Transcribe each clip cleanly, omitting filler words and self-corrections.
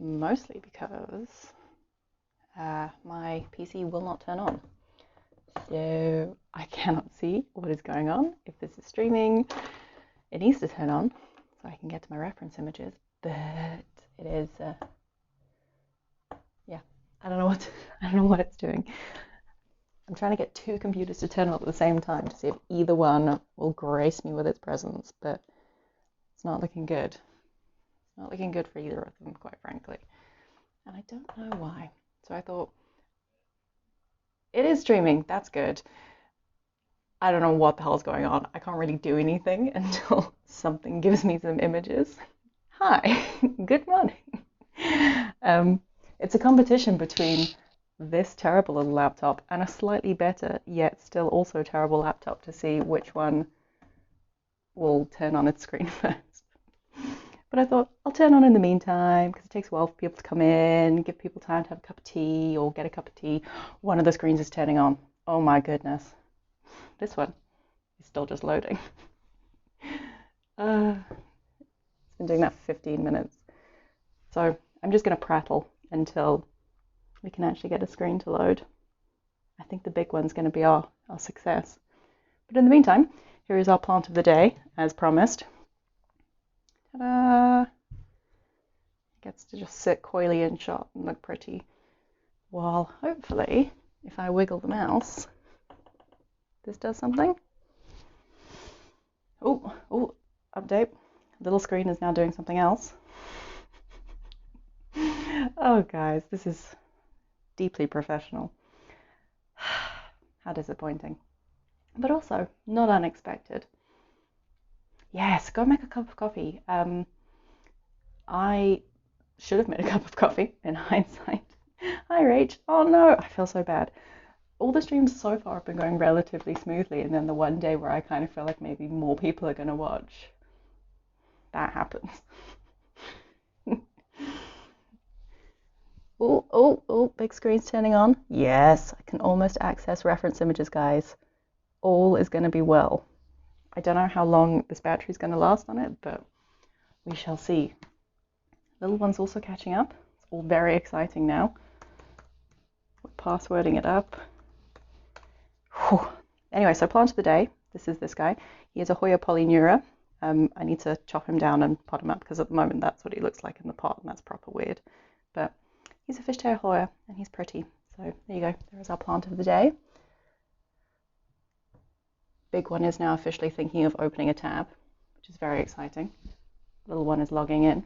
mostly because my PC will not turn on. So I cannot see what is going on. If this is streaming, it needs to turn on so I can get to my reference images, but it is, yeah, I don't know what it's doing. I'm trying to get two computers to turn on at the same time to see if either one will grace me with its presence, but it's not looking good. It's not looking good for either of them, quite frankly. And I don't know why. So I thought, it is streaming, that's good. I don't know what the hell's going on. I can't really do anything until something gives me some images. Hi, good morning. It's a competition between this terrible little laptop and a slightly better, yet still also terrible laptop to see which one will turn on its screen first. But I thought I'll turn on in the meantime because it takes a while for people to come in, give people time to have a cup of tea or get a cup of tea. One of the screens is turning on. Oh my goodness. This one is still just loading. It's been doing that for 15 minutes. So I'm just going to prattle until we can actually get a screen to load. I think the big one's going to be our success. But in the meantime, here is our plant of the day, as promised. Ta-da! Gets to just sit coyly in shot and look pretty. While hopefully, if I wiggle the mouse, this does something. Oh, update. Little screen is now doing something else. Oh, guys, this is deeply professional. How disappointing. But also not unexpected. Yes, go make a cup of coffee. I should have made a cup of coffee in hindsight. Hi, Rach. Oh no, I feel so bad. All the streams so far have been going relatively smoothly, and then the one day where I kind of feel like maybe more people are going to watch, that happens. Oh, big screen's turning on. Yes, I can almost access reference images, guys. All is going to be well. I don't know how long this battery's going to last on it, but we shall see. Little one's also catching up. It's all very exciting now. We're passwording it up. Whew. Anyway, so plant of the day. This is this guy. He is a Hoya polyneura. I need to chop him down and pot him up because at the moment that's what he looks like in the pot, and that's proper weird. But he's a fishtail Hoya and he's pretty. So there you go. There is our plant of the day. Big one is now officially thinking of opening a tab, which is very exciting. Little one is logging in.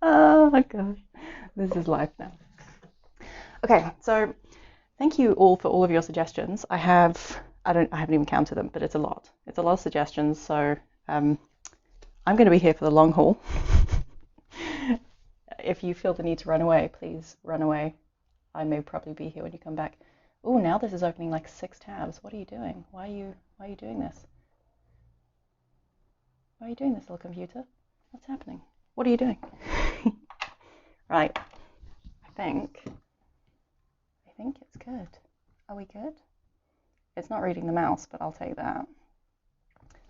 Oh my gosh, this is life now. Okay, so thank you all for all of your suggestions. I haven't even counted them, but it's a lot. It's a lot of suggestions, so I'm going to be here for the long haul. If you feel the need to run away, please run away. I may probably be here when you come back. Oh, now this is opening like 6 tabs. What are you doing? Why are you doing this? Why are you doing this, little computer? What's happening? What are you doing? Right. I think it's good. Are we good? It's not reading the mouse, but I'll take that.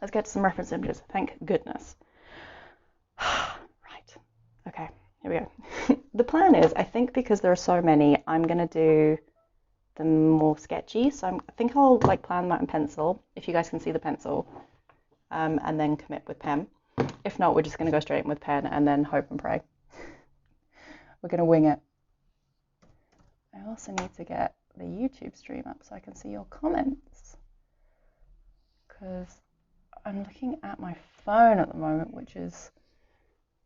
Let's get to some reference images. Thank goodness. Right. Okay, here we go. The plan is, I think because there are so many, I'm going to do them more sketchy. So I think I'll plan that in pencil, if you guys can see the pencil, and then commit with pen. If not, we're just going to go straight in with pen and then hope and pray. We're going to wing it. I also need to get the YouTube stream up so I can see your comments, because I'm looking at my phone at the moment, which is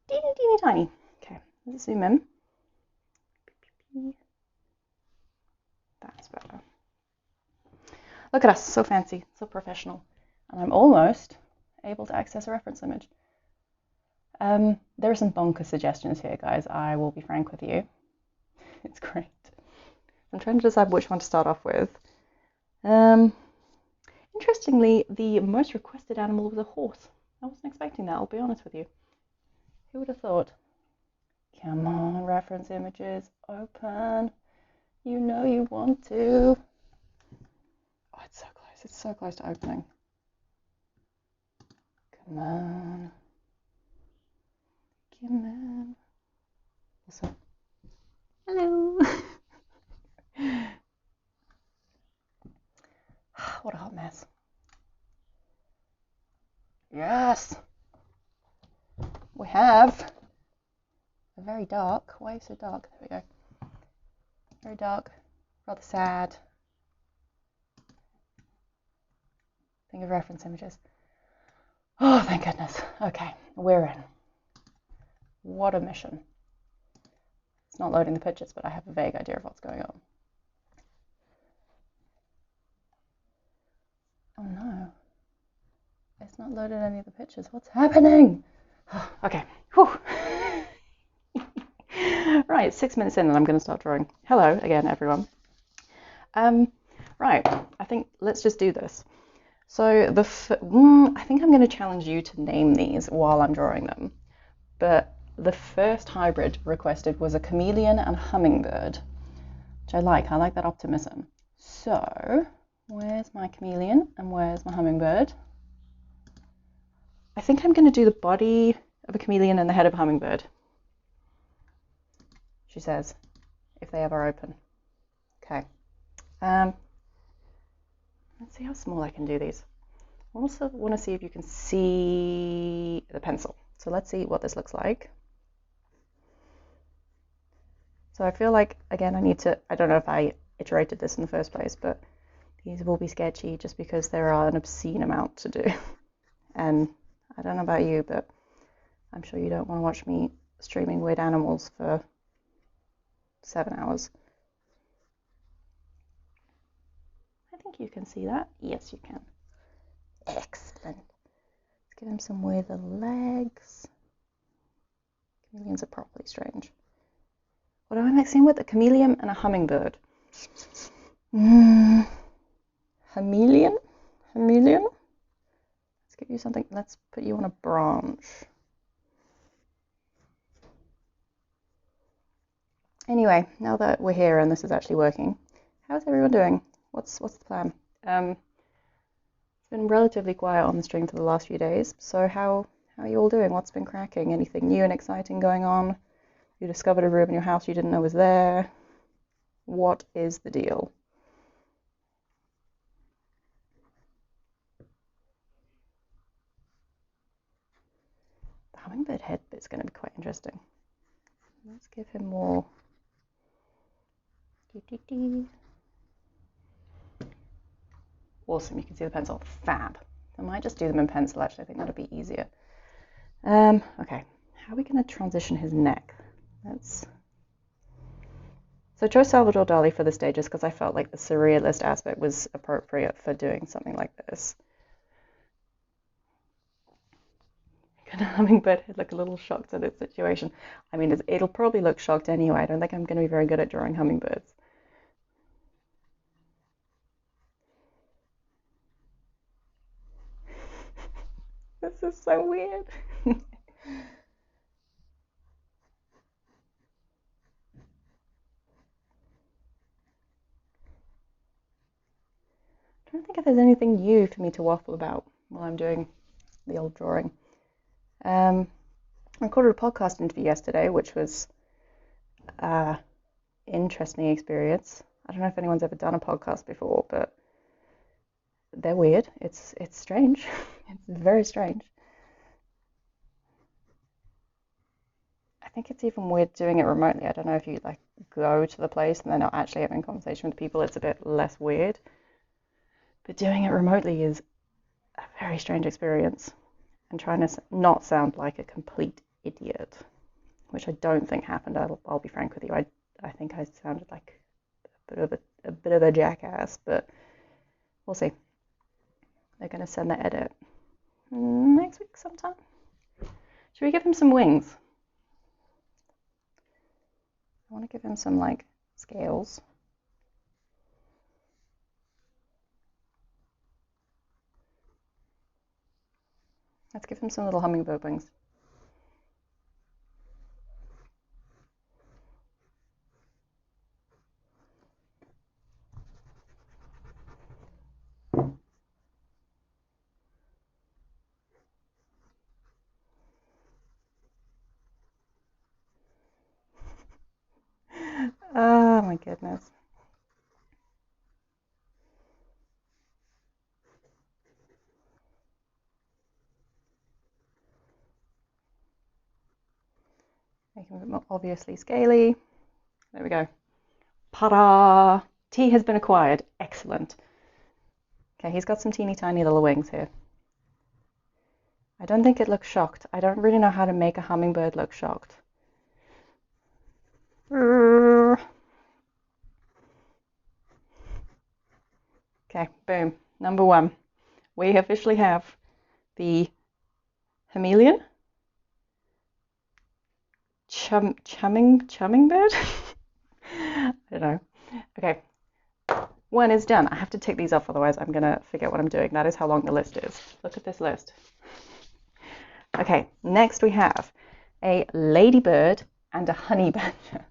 teeny tiny. Okay, let's zoom in. That's better. Look at us, so fancy, so professional. And I'm almost able to access a reference image. There are some bonkers suggestions here, guys. I will be frank with you. It's great. I'm trying to decide which one to start off with. Interestingly, the most requested animal was a horse. I wasn't expecting that, I'll be honest with you. Who would have thought? Come on, reference images, open. You know you want to. Oh, it's so close. It's so close to opening. Come on. Pokemon. Awesome. Hello. What a hot mess. Yes. We have a very dark. Why are you so dark? There we go. Very dark. Rather sad. Think of reference images. Oh, thank goodness. Okay, we're in. What a mission. It's not loading the pictures, but I have a vague idea of what's going on. Oh no. It's not loaded any of the pictures. What's happening? Okay. Whew. Right, 6 minutes in and I'm going to start drawing. Hello again, everyone. Right, I think let's just do this. So I think I'm going to challenge you to name these while I'm drawing them. But the first hybrid requested was a chameleon and hummingbird, which I like. I like that optimism. So where's my chameleon and where's my hummingbird? I think I'm going to do the body of a chameleon and the head of a hummingbird. She says, if they ever open. Okay. Let's see how small I can do these. I also want to see if you can see the pencil. So let's see what this looks like. So I feel like, again, I don't know if I iterated this in the first place, but these will be sketchy just because there are an obscene amount to do. And I don't know about you, but I'm sure you don't want to watch me streaming weird animals for 7 hours. I think you can see that. Yes, you can. Excellent. Let's give him some weird little legs. Chameleons are properly strange. What am I mixing with? A chameleon and a hummingbird. Chameleon? Chameleon? Let's give you something. Let's put you on a branch. Anyway, now that we're here and this is actually working, how's everyone doing? What's the plan? It's been relatively quiet on the stream for the last few days, so how are you all doing? What's been cracking? Anything new and exciting going on? You discovered a room in your house you didn't know was there? What is the deal? The hummingbird head bit's going to be quite interesting. Let's give him more. Awesome, you can see the pencil. Fab. I might just do them in pencil, actually. I think that'll be easier. Okay, how are we going to transition his neck? So I chose Salvador Dali for the stages because I felt like the surrealist aspect was appropriate for doing something like this. Can a hummingbird head look a little shocked at its situation? I mean, it'll probably look shocked anyway. I don't think I'm going to be very good at drawing hummingbirds. This is so weird. I don't think if there's anything new for me to waffle about while I'm doing the old drawing. I recorded a podcast interview yesterday, which was an interesting experience. I don't know if anyone's ever done a podcast before, but they're weird. It's strange. It's very strange. I think it's even weird doing it remotely. I don't know if you like go to the place and they're not actually having a conversation with people. It's a bit less weird. But doing it remotely is a very strange experience. And trying to not sound like a complete idiot, which I don't think happened. I'll be frank with you. I think I sounded like a bit of a jackass, but we'll see. They're going to send the edit next week sometime. Should we give him some wings? I want to give him some like scales. Let's give him some little hummingbird wings. my goodness. Make him a bit more obviously scaly. There we go. Ta-da! T has been acquired. Excellent. Okay, he's got some teeny tiny little wings here. I don't think it looks shocked. I don't really know how to make a hummingbird look shocked. Okay, boom. Number one. We officially have the Chameleon. Hummingbird? I don't know. Okay. One is done. I have to tick these off, otherwise I'm going to forget what I'm doing. That is how long the list is. Look at this list. Okay, next we have a ladybird and a honey badger.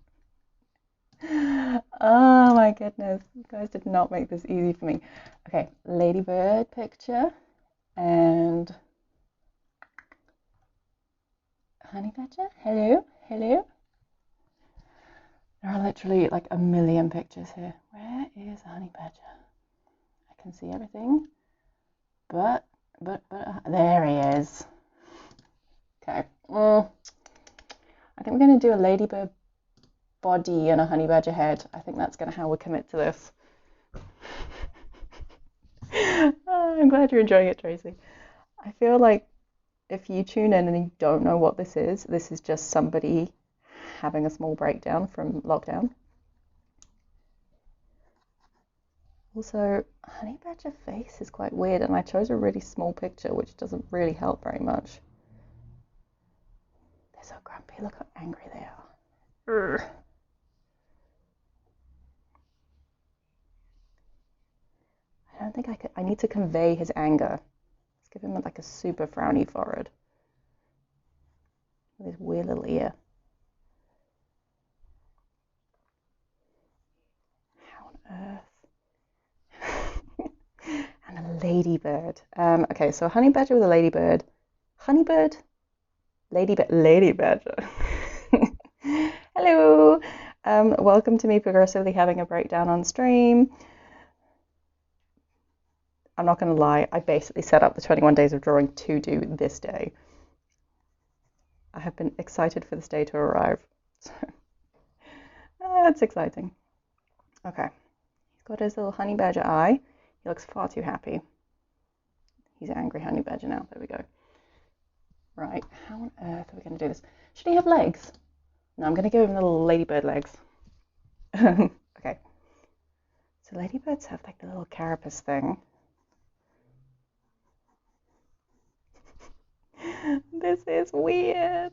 Oh my goodness, you guys did not make this easy for me. Okay, ladybird picture and honey badger. Hello, hello. There are literally like a million pictures here. Where is a honey badger? I can see everything, but there he is. Okay, I think we're going to do a ladybird body and a honey badger head. I think that's going to how we'll commit to this. Oh, I'm glad you're enjoying it, Tracy. I feel like if you tune in and you don't know what this is just somebody having a small breakdown from lockdown. Also, honey badger face is quite weird, and I chose a really small picture, which doesn't really help very much. They're so grumpy. Look how angry they are. I don't think I could. I need to convey his anger. Let's give him like a super frowny forehead with his weird little ear. How on earth? And a ladybird. Okay, so a honey badger with a ladybird. Honeybird? Lady badger. Hello. Welcome to me progressively having a breakdown on stream. I'm not going to lie, I basically set up the 21 days of drawing to do this day. I have been excited for this day to arrive. So, it's exciting. Okay, he's got his little honey badger eye. He looks far too happy. He's an angry honey badger now. There we go. Right, how on earth are we going to do this? Should he have legs? No, I'm going to give him the little ladybird legs. Okay. So ladybirds have like the little carapace thing. This is weird.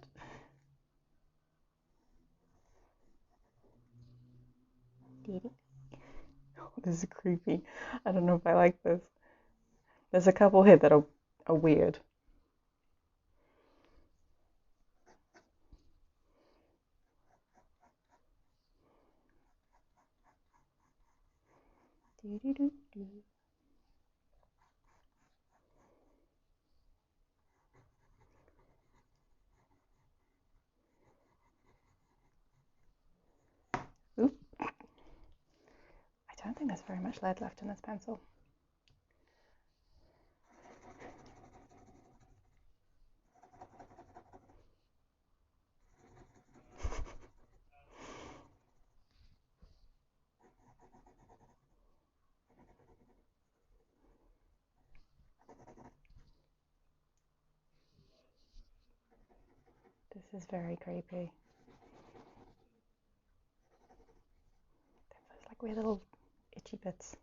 Oh, this is creepy. I don't know if I like this. There's a couple here that are weird. Oop. I don't think there's very much lead left in this pencil. This is very creepy. There's like weird little itchy bits.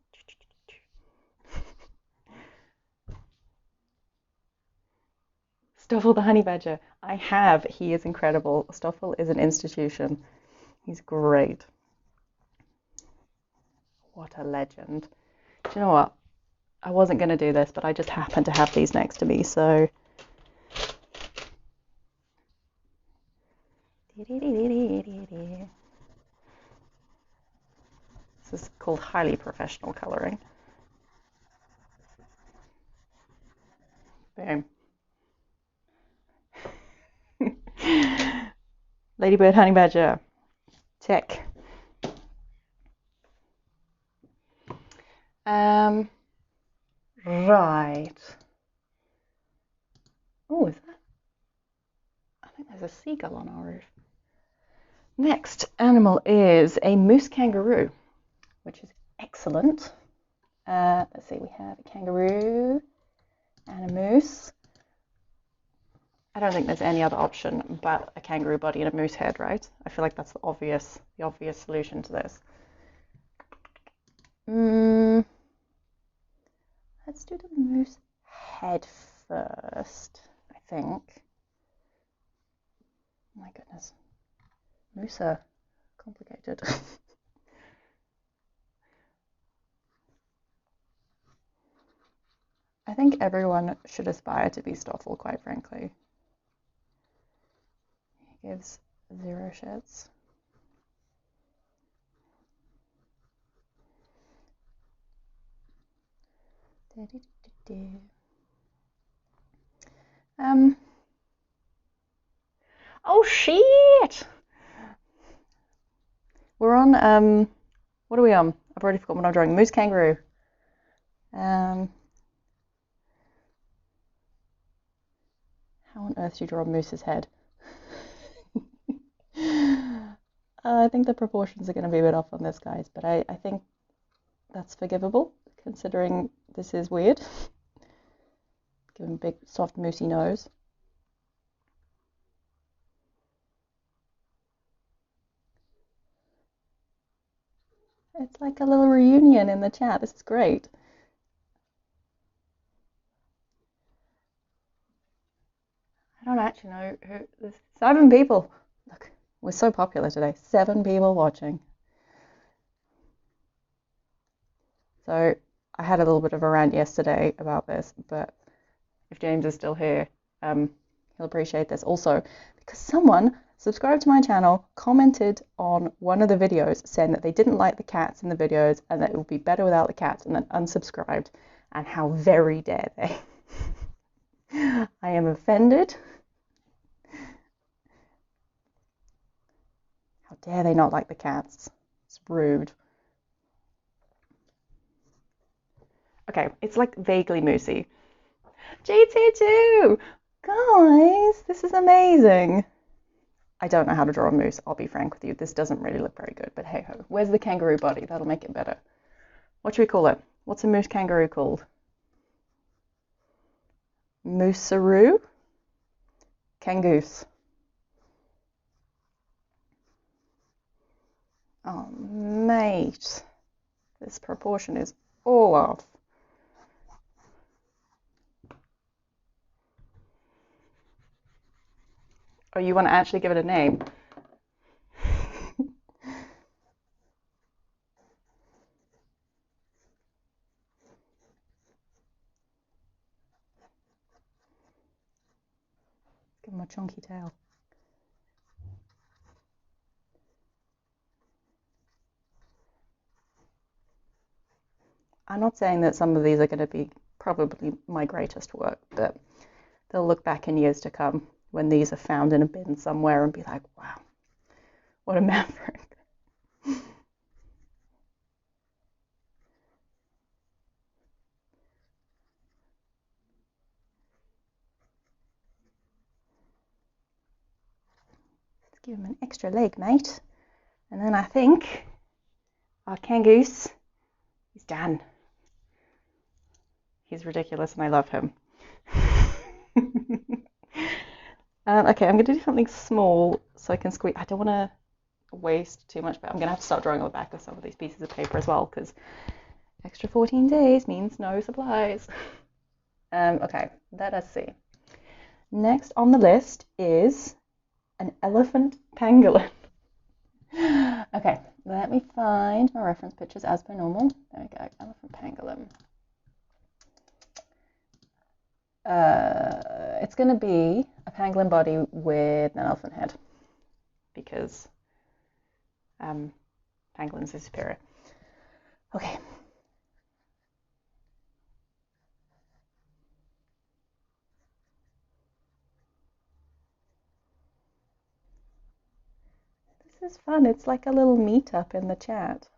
Stoffel the honey badger. I have. He is incredible. Stoffel is an institution. He's great. What a legend. Do you know what? I wasn't going to do this, but I just happened to have these next to me, so... This is called highly professional colouring. Boom. Ladybird, honey badger. Tick. Right. Oh, is that? I think there's a seagull on our roof. Next animal is a moose kangaroo, which is excellent. Let's see, we have a kangaroo and a moose. I don't think there's any other option but a kangaroo body and a moose head, right? I feel like that's the obvious solution to this. Let's do the moose head first, I think. Oh my goodness. Moose are complicated. I think everyone should aspire to be Stoffel, quite frankly. He gives 0 shits. Oh shit! We're on, what are we on? I've already forgotten what I'm drawing. Moose kangaroo. How on earth do you draw a moose's head? I think the proportions are going to be a bit off on this, guys, but I think that's forgivable, considering this is weird. Give him a big, soft, moosey nose. It's like a little reunion in the chat. This is great. I don't actually know who. There's 7 people. Look, we're so popular today. 7 people watching. So I had a little bit of a rant yesterday about this, but if James is still here, he'll appreciate this. Also, because someone subscribed to my channel, commented on one of the videos saying that they didn't like the cats in the videos and that it would be better without the cats, and then unsubscribed. And how very dare they? I am offended. How dare they not like the cats? It's rude. Okay, it's like vaguely moosey. GT2! Guys, this is amazing. I don't know how to draw a moose, I'll be frank with you. This doesn't really look very good, but hey ho. Where's the kangaroo body? That'll make it better. What should we call it? What's a moose kangaroo called? Mooseroo? Kangoose. Oh, mate. This proportion is all off. Oh, you want to actually give it a name? Give him a chunky tail. I'm not saying that some of these are going to be probably my greatest work, but they'll look back in years to come when these are found in a bin somewhere and be like, wow, what a maverick. Let's give him an extra leg, mate. And then I think our kangoose is done. He's ridiculous and I love him. Okay, I'm going to do something small so I can squeeze. I don't want to waste too much, but I'm going to have to start drawing on the back of some of these pieces of paper as well, because extra 14 days means no supplies. Okay, let us see. Next on the list is an elephant pangolin. Okay, let me find my reference pictures as per normal. There we go, elephant pangolin. It's going to be a pangolin body with an elephant head, because pangolins are superior. Okay. This is fun. It's like a little meetup in the chat.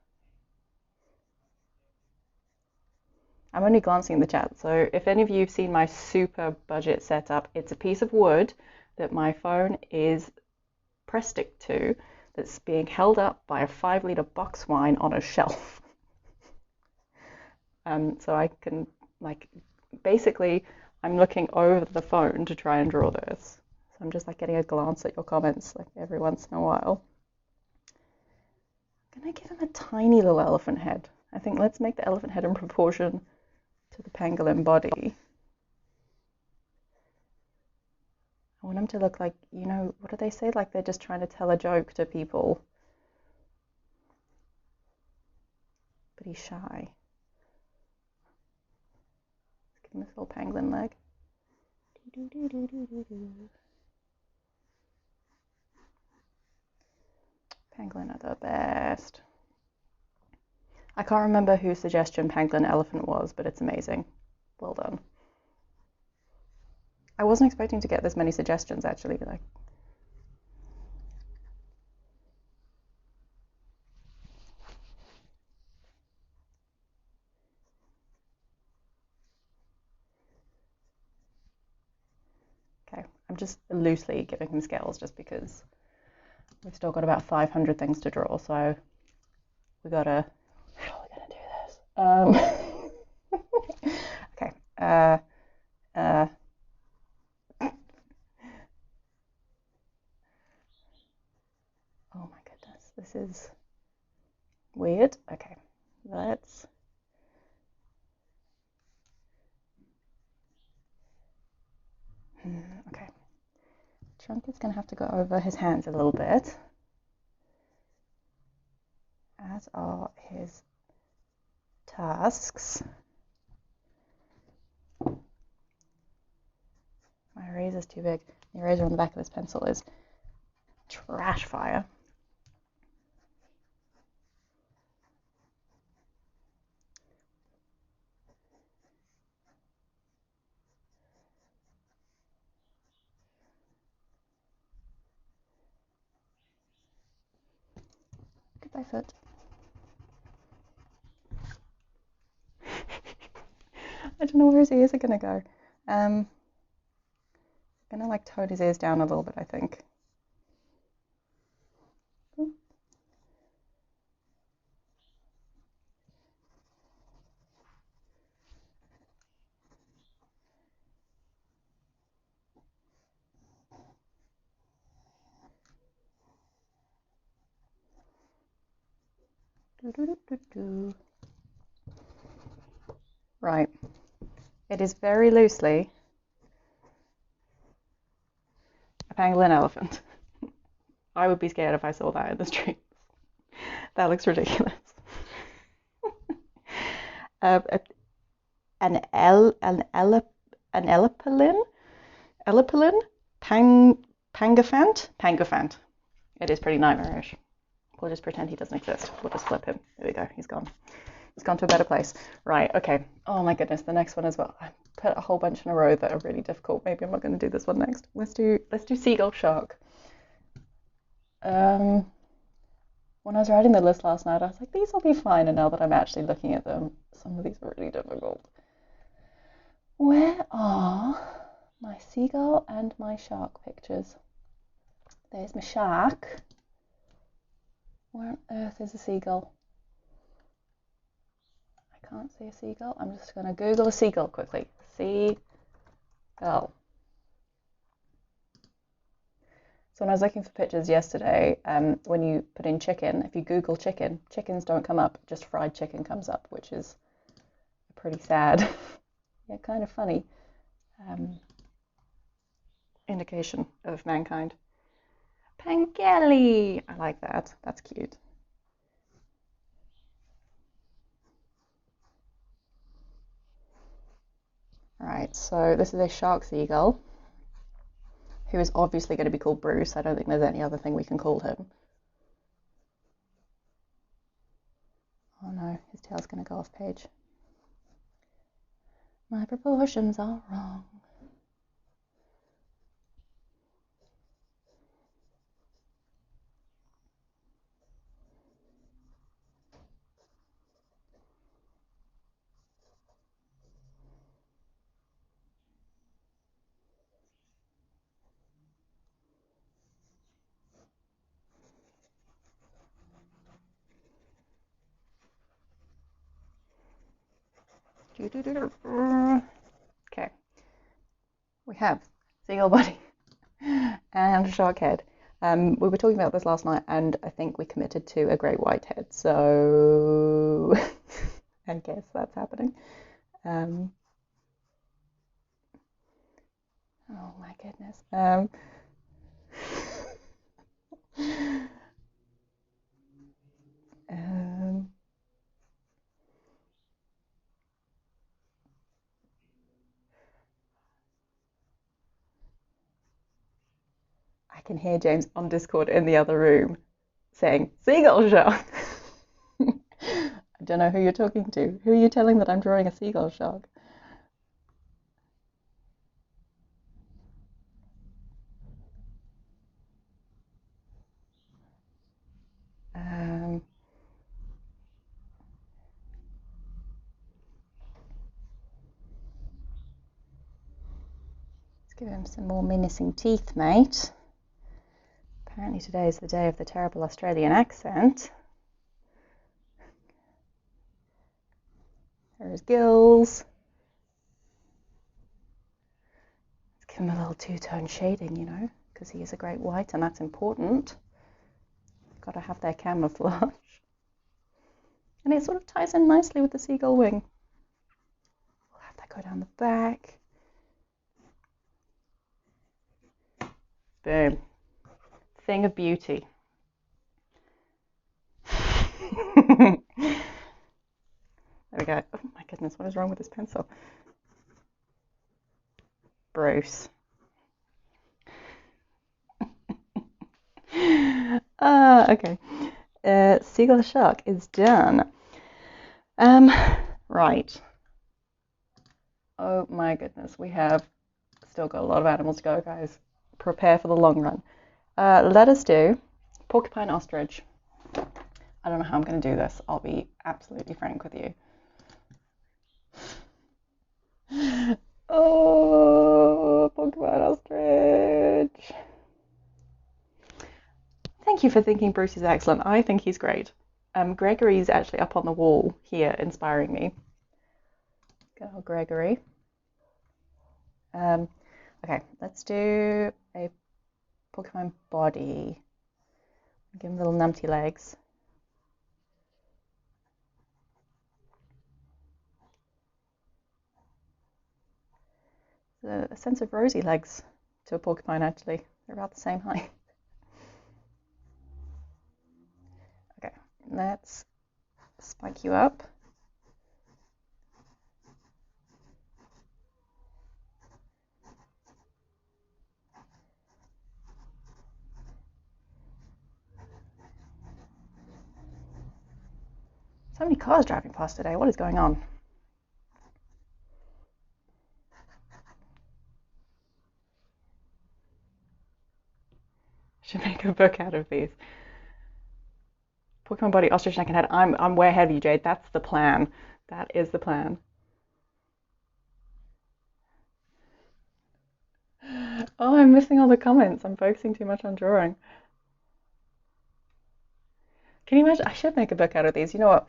I'm only glancing in the chat, so if any of you have seen my super budget setup, it's a piece of wood that my phone is pressed to that's being held up by a 5-litre box wine on a shelf. So I can, like, basically, I'm looking over the phone to try and draw this. So I'm just like getting a glance at your comments like every once in a while. I'm gonna give him a tiny little elephant head. I think let's make the elephant head in proportion to the pangolin body. I want him to look like, you know, what do they say? Like they're just trying to tell a joke to people. But he's shy. Let's give him this little pangolin leg. Pangolin are the best. I can't remember whose suggestion pangolin elephant was, but it's amazing. Well done. I wasn't expecting to get this many suggestions, actually. Like, okay, I'm just loosely giving him scales just because we've still got about 500 things to draw, so we gotta. How are we gonna do this? Okay. Oh my goodness, this is weird. Okay, let's. Okay, Chunk is gonna have to go over his hands a little bit, as are his tusks. My eraser's too big. The eraser on the back of this pencil is trash fire. Goodbye, foot. I don't know where his ears are gonna go. I'm gonna like tone his ears down a little bit, I think. Right. It is very loosely a pangolin elephant. I would be scared if I saw that in the streets. That looks ridiculous. An elapalin, pangafant. It is pretty nightmarish. We'll just pretend he doesn't exist. We'll just flip him. There we go. He's gone. He's gone to a better place. Right. Okay. Oh my goodness. The next one as well. I put a whole bunch in a row that are really difficult. Maybe I'm not going to do this one next. Let's do seagull shark. When I was writing the list last night, I was like, these will be fine. And now that I'm actually looking at them, some of these are really difficult. Where are my seagull and my shark pictures? There's my shark. Where on earth is a seagull? I can't see a seagull. I'm just going to Google a seagull quickly. Seagull. So when I was looking for pictures yesterday, when you put in chicken, if you Google chicken, chickens don't come up, just fried chicken comes up, which is pretty sad, yeah, kind of funny indication of mankind. Pangeli! I like that. That's cute. Alright, so this is a shark seagull, who is obviously going to be called Bruce. I don't think there's any other thing we can call him. Oh no, his tail's going to go off page. My proportions are wrong. Okay, we have seagull body and shark head. We were talking about this last night, and I think we committed to a great white head, so I guess that's happening. Oh my goodness. I can hear James on Discord in the other room saying, seagull shark! I don't know who you're talking to. Who are you telling that I'm drawing a seagull shark? Let's give him some more menacing teeth, mate. Apparently today is the day of the terrible Australian accent. There are his gills. Let's give him a little two-tone shading, you know, because he is a great white and that's important. Got to have their camouflage. And it sort of ties in nicely with the seagull wing. We'll have that go down the back. Boom. Thing of beauty. There we go. Oh my goodness, what is wrong with this pencil? Bruce. Okay. Seagull shark is done. Right. Oh my goodness, we have still got a lot of animals to go, guys. Prepare for the long run. Let us do Porcupine Ostrich. I don't know how I'm going to do this. I'll be absolutely frank with you. Oh, Porcupine Ostrich. Thank you for thinking Bruce is excellent. I think he's great. Gregory's actually up on the wall here inspiring me. Good old Gregory. Okay, let's do a porcupine body. Give him little numpty legs. A sense of rosy legs to a porcupine, actually. They're about the same height. Okay, let's spike you up. So many cars driving past today. What is going on? I should make a book out of these. Porcupine body, ostrich neck and head. I'm way ahead of you, Jade. That's the plan. That is the plan. Oh, I'm missing all the comments. I'm focusing too much on drawing. Can you imagine? I should make a book out of these. You know what?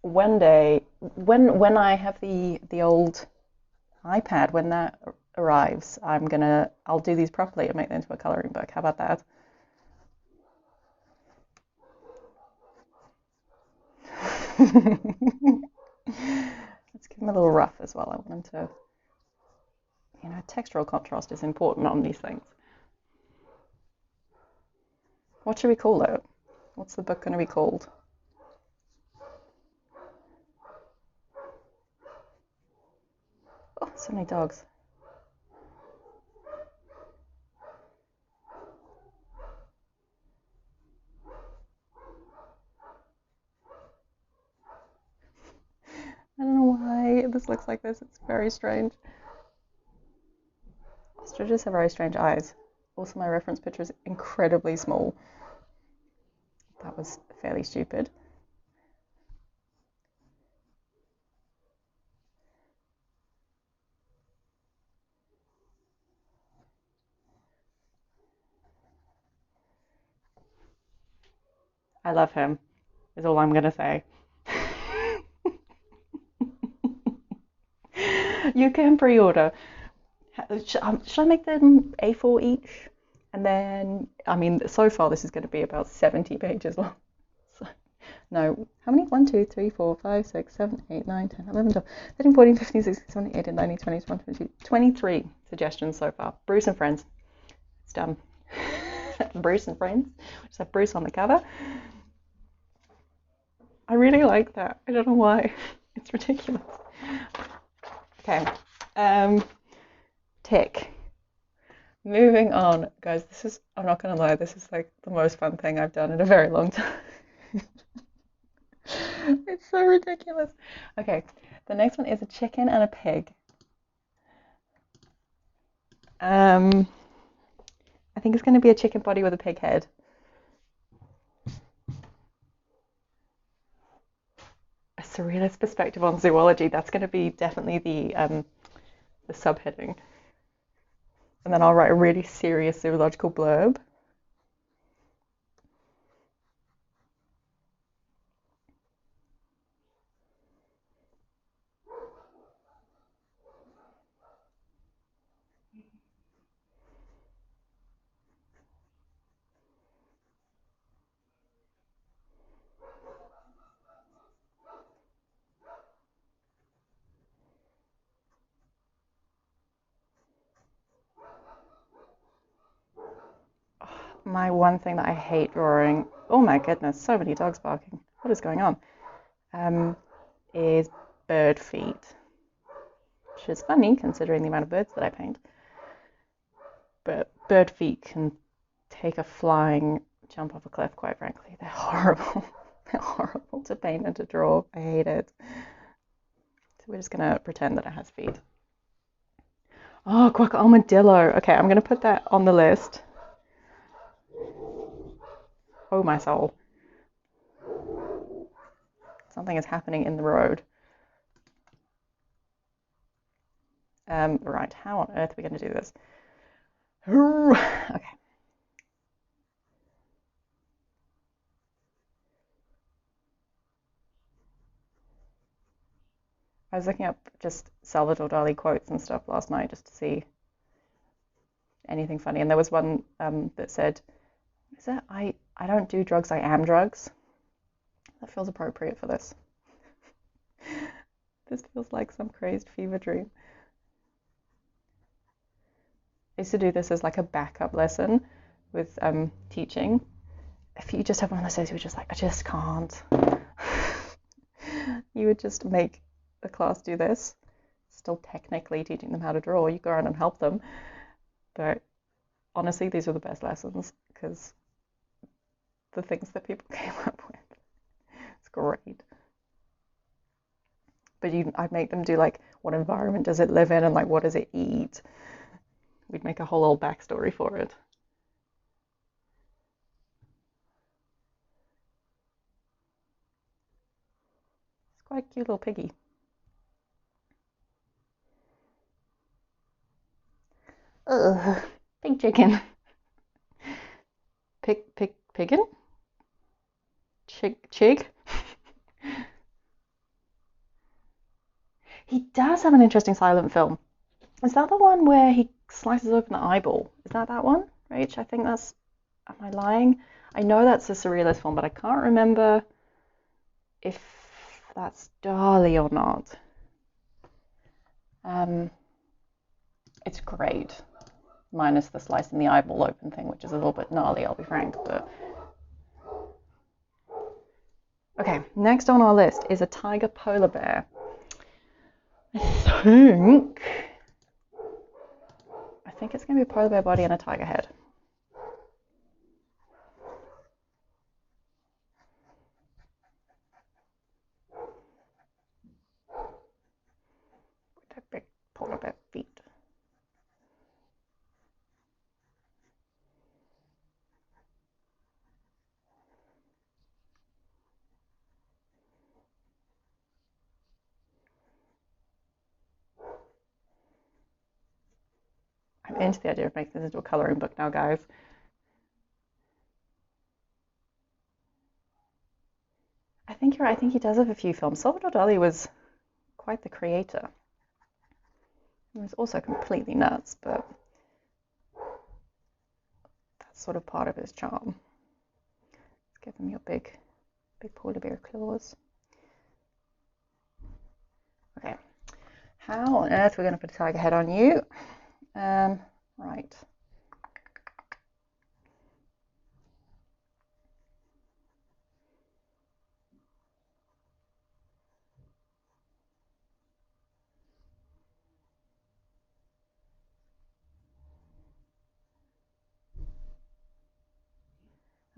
One day, when I have the old iPad, when that arrives, I'll do these properly and make them into a coloring book. How about that? Let's give him a little rough as well. I want him to, you know, textural contrast is important on these things. What should we call it? What's the book going to be called? Oh, so many dogs. I don't know why this looks like this. It's very strange. Ostriches have very strange eyes. Also, my reference picture is incredibly small. That was fairly stupid. I love him, is all I'm going to say. You can pre-order. Should I make them A4 each? And then, I mean, so far this is going to be about 70 pages long. So, no, how many? 1, 2, 3, 4, 5, 6, 7, 8, 9, 10, 11, 12, 13, 14, 15, 16, 17, 18, 19, 20, 21, 22, 23 suggestions so far. Bruce and Friends. It's done. Bruce and Friends. We just have Bruce on the cover. I really like that. I don't know why. It's ridiculous. Okay. Tick. Moving on, guys. I'm not gonna lie, this is like the most fun thing I've done in a very long time. It's so ridiculous. Okay, the next one is a chicken and a pig. I think it's gonna be a chicken body with a pig head. A surrealist perspective on zoology. That's gonna be definitely the subheading. And then I'll write a really serious zoological blurb. My one thing that I hate drawing, oh my goodness, so many dogs barking. What is going on? Is bird feet, which is funny considering the amount of birds that I paint. But bird feet can take a flying jump off a cliff, quite frankly. They're horrible. They're horrible to paint and to draw. I hate it. So we're just going to pretend that it has feet. Oh, armadillo. Okay, I'm going to put that on the list. Oh, my soul. Something is happening in the road. Right, how on earth are we going to do this? Okay. I was looking up just Salvador Dali quotes and stuff last night just to see anything funny. And there was one that said, I don't do drugs, I am drugs. That feels appropriate for this. This feels like some crazed fever dream. I used to do this as like a backup lesson with teaching. If you just have one of those days you're just like, I just can't. You would just make the class do this. Still technically teaching them how to draw. You go around and help them. But honestly, these are the best lessons because the things that people came up with. It's great. But I'd make them do like, what environment does it live in and like what does it eat? We'd make a whole old backstory for it. It's quite a cute little piggy. Ugh, pig chicken. Piggin? Chig? He does have an interesting silent film. Is that the one where he slices open the eyeball? Is that one, Rach? I think that's... Am I lying? I know that's a surrealist film, but I can't remember if that's Dali or not. It's great, minus the slicing the eyeball open thing, which is a little bit gnarly, I'll be frank. But okay, next on our list is a tiger polar bear. I think it's going to be a polar bear body and a tiger head. With their big polar bear feet. I'm into the idea of making this into a colouring book now, guys. I think you're right. I think he does have a few films. Salvador Dali was quite the creator. And it's also completely nuts, but that's sort of part of his charm. Let's give him your big polar bear claws. Okay, how on earth we're going to put a tiger head on you? Right.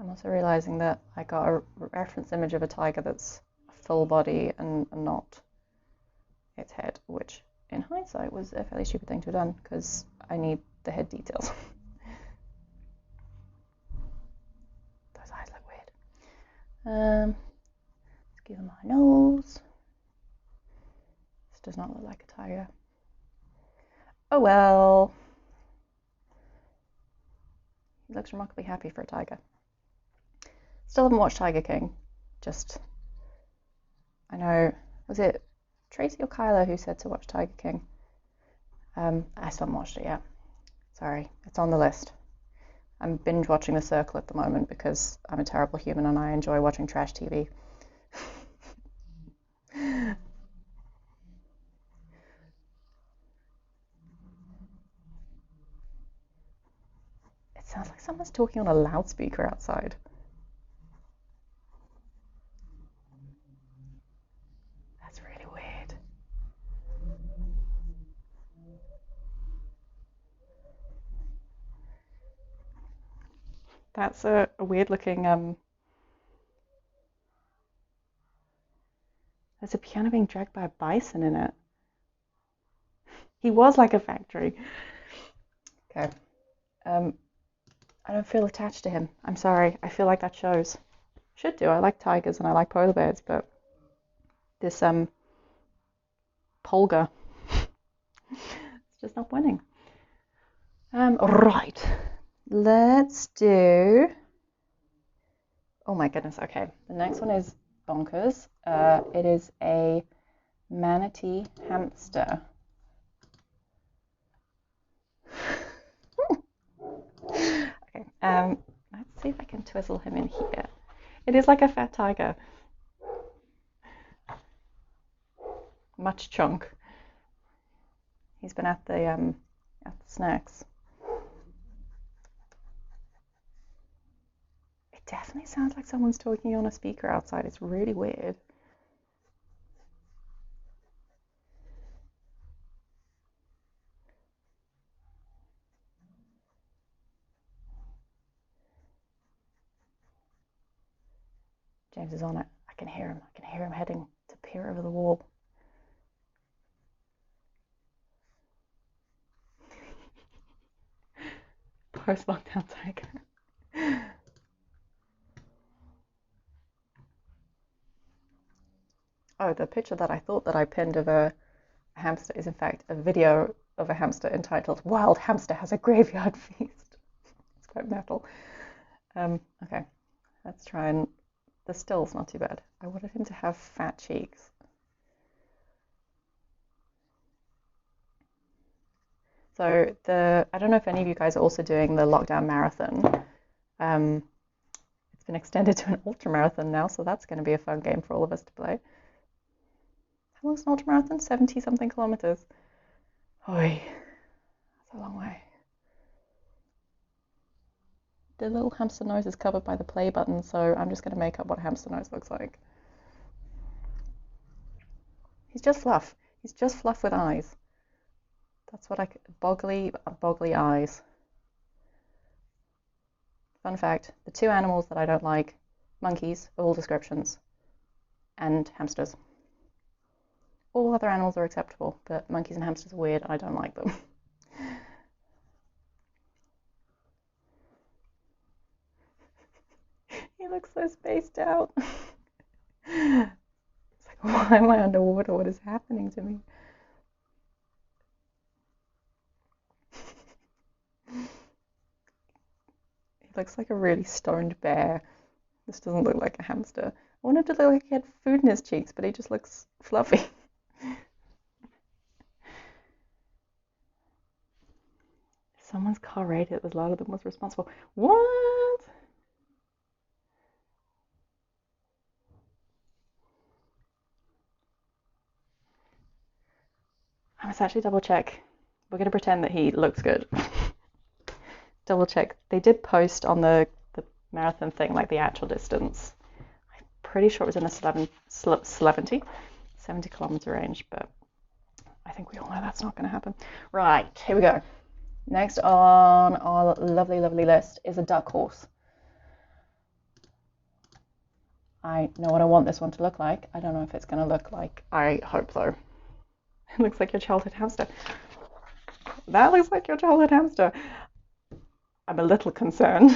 I'm also realizing that I got a reference image of a tiger that's full body and not its head, which in hindsight was a fairly stupid thing to have done because I need the head details. Those eyes look weird. Let's give him my nose. This does not look like a tiger. Oh well. He looks remarkably happy for a tiger. Still haven't watched Tiger King. I know, was it Tracy or Kyla who said to watch Tiger King? I still haven't watched it yet. Sorry, it's on the list. I'm binge watching The Circle at the moment because I'm a terrible human and I enjoy watching trash TV. It sounds like someone's talking on a loudspeaker outside. That's really weird. That's a weird looking, there's a piano being dragged by a bison in it. He was like a factory. Okay. I don't feel attached to him. I'm sorry. I feel like that shows. Should do. I like tigers and I like polar bears, but this polga, it's just not winning. Right. Let's do. Oh my goodness. Okay. The next one is bonkers. It is a manatee hamster. Okay. Let's see if I can twizzle him in here. It is like a fat tiger. Much chunk. He's been at the snacks. It definitely sounds like someone's talking on a speaker outside. It's really weird. James is on it. I can hear him. I can hear him heading to peer over the wall. Post-lockdown tiger. Oh, the picture that I thought that I pinned of a hamster is in fact a video of a hamster entitled "Wild Hamster Has a Graveyard Feast." It's quite metal. Okay, let's try and. The still's not too bad. I wanted him to have fat cheeks. So I don't know if any of you guys are also doing the lockdown marathon. It's been extended to an ultra marathon now, so that's going to be a fun game for all of us to play. How long's an ultra marathon? 70 something kilometers. Oi, that's a long way. The little hamster nose is covered by the play button, so I'm just going to make up what a hamster nose looks like. He's just fluff. He's just fluff with eyes. That's what boggly eyes. Fun fact, the two animals that I don't like, monkeys of all descriptions, and hamsters. All other animals are acceptable, but monkeys and hamsters are weird and I don't like them. He looks so spaced out. It's like, why am I underwater? What is happening to me? He looks like a really stoned bear. This doesn't look like a hamster. I wanted to look like he had food in his cheeks, but he just looks fluffy. Someone's car radio that was louder than was responsible. What? I must actually double check. We're going to pretend that he looks good. Double check. They did post on the marathon thing, like the actual distance. I'm pretty sure it was in the 70 kilometer range, but I think we all know that's not going to happen. Right, here we go. Next on our lovely, lovely list is a duck horse. I know what I want this one to look like. I don't know if it's going to look like. I hope so. It looks like your childhood hamster. That looks like your childhood hamster. I'm a little concerned,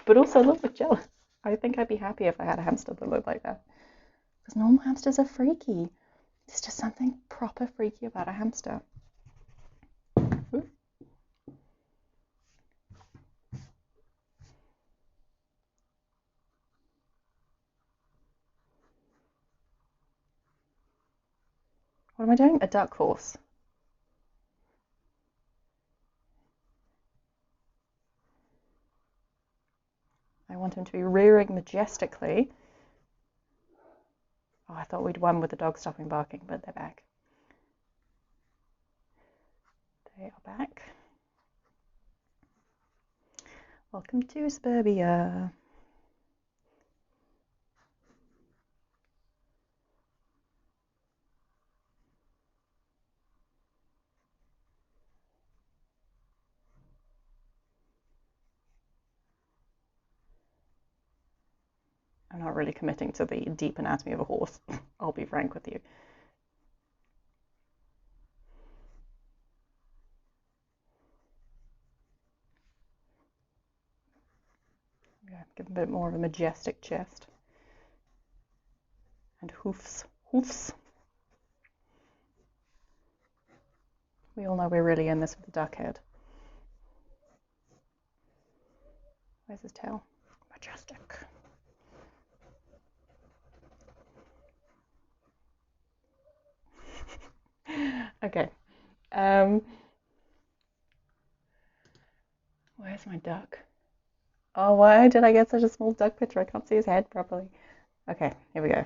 but also a little bit jealous. I think I'd be happy if I had a hamster that looked like that. Because normal hamsters are freaky. There's just something proper freaky about a hamster. Ooh. What am I doing? A duck horse. I want him to be rearing majestically. Oh, I thought we'd won with the dog stopping barking, but they're back. They are back. Welcome to Suburbia. I'm not really committing to the deep anatomy of a horse. I'll be frank with you. Yeah, give him a bit more of a majestic chest. And hoofs. Hoofs. We all know we're really in this with the duck head. Where's his tail? Majestic. Okay. Where's my duck? Oh, why did I get such a small duck picture? I can't see his head properly. Okay, here we go.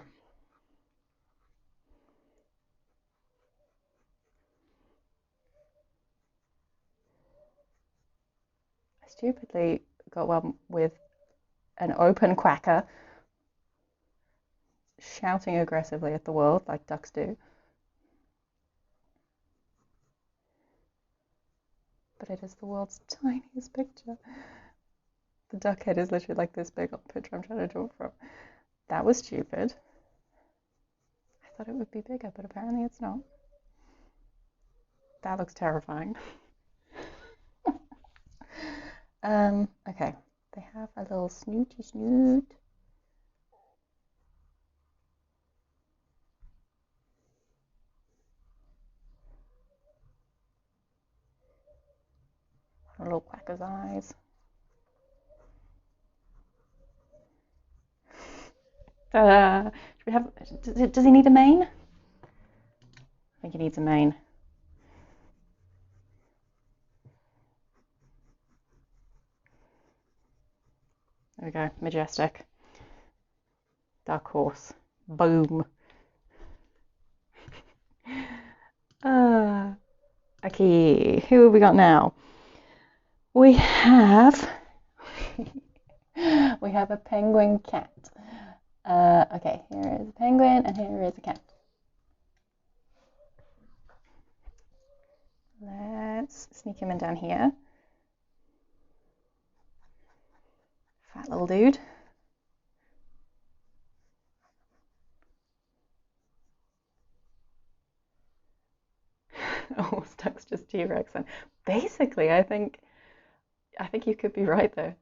I stupidly got one with an open quacker shouting aggressively at the world like ducks do. But it is the world's tiniest picture. The duck head is literally like this big on the picture I'm trying to draw from. That was stupid. I thought it would be bigger, but apparently it's not. That looks terrifying. Okay. They have a little snooty snoot. A little quacker's eyes. Ta-da! Should we have? Does he need a mane? I think he needs a mane. There we go. Majestic. Dark horse. Boom. Okay, who have we got now? We have a penguin cat. Okay, here is a penguin and here is a cat. Let's sneak him in down here. Fat little dude. Oh, Stuck's just T-Rex. And basically, I think you could be right there.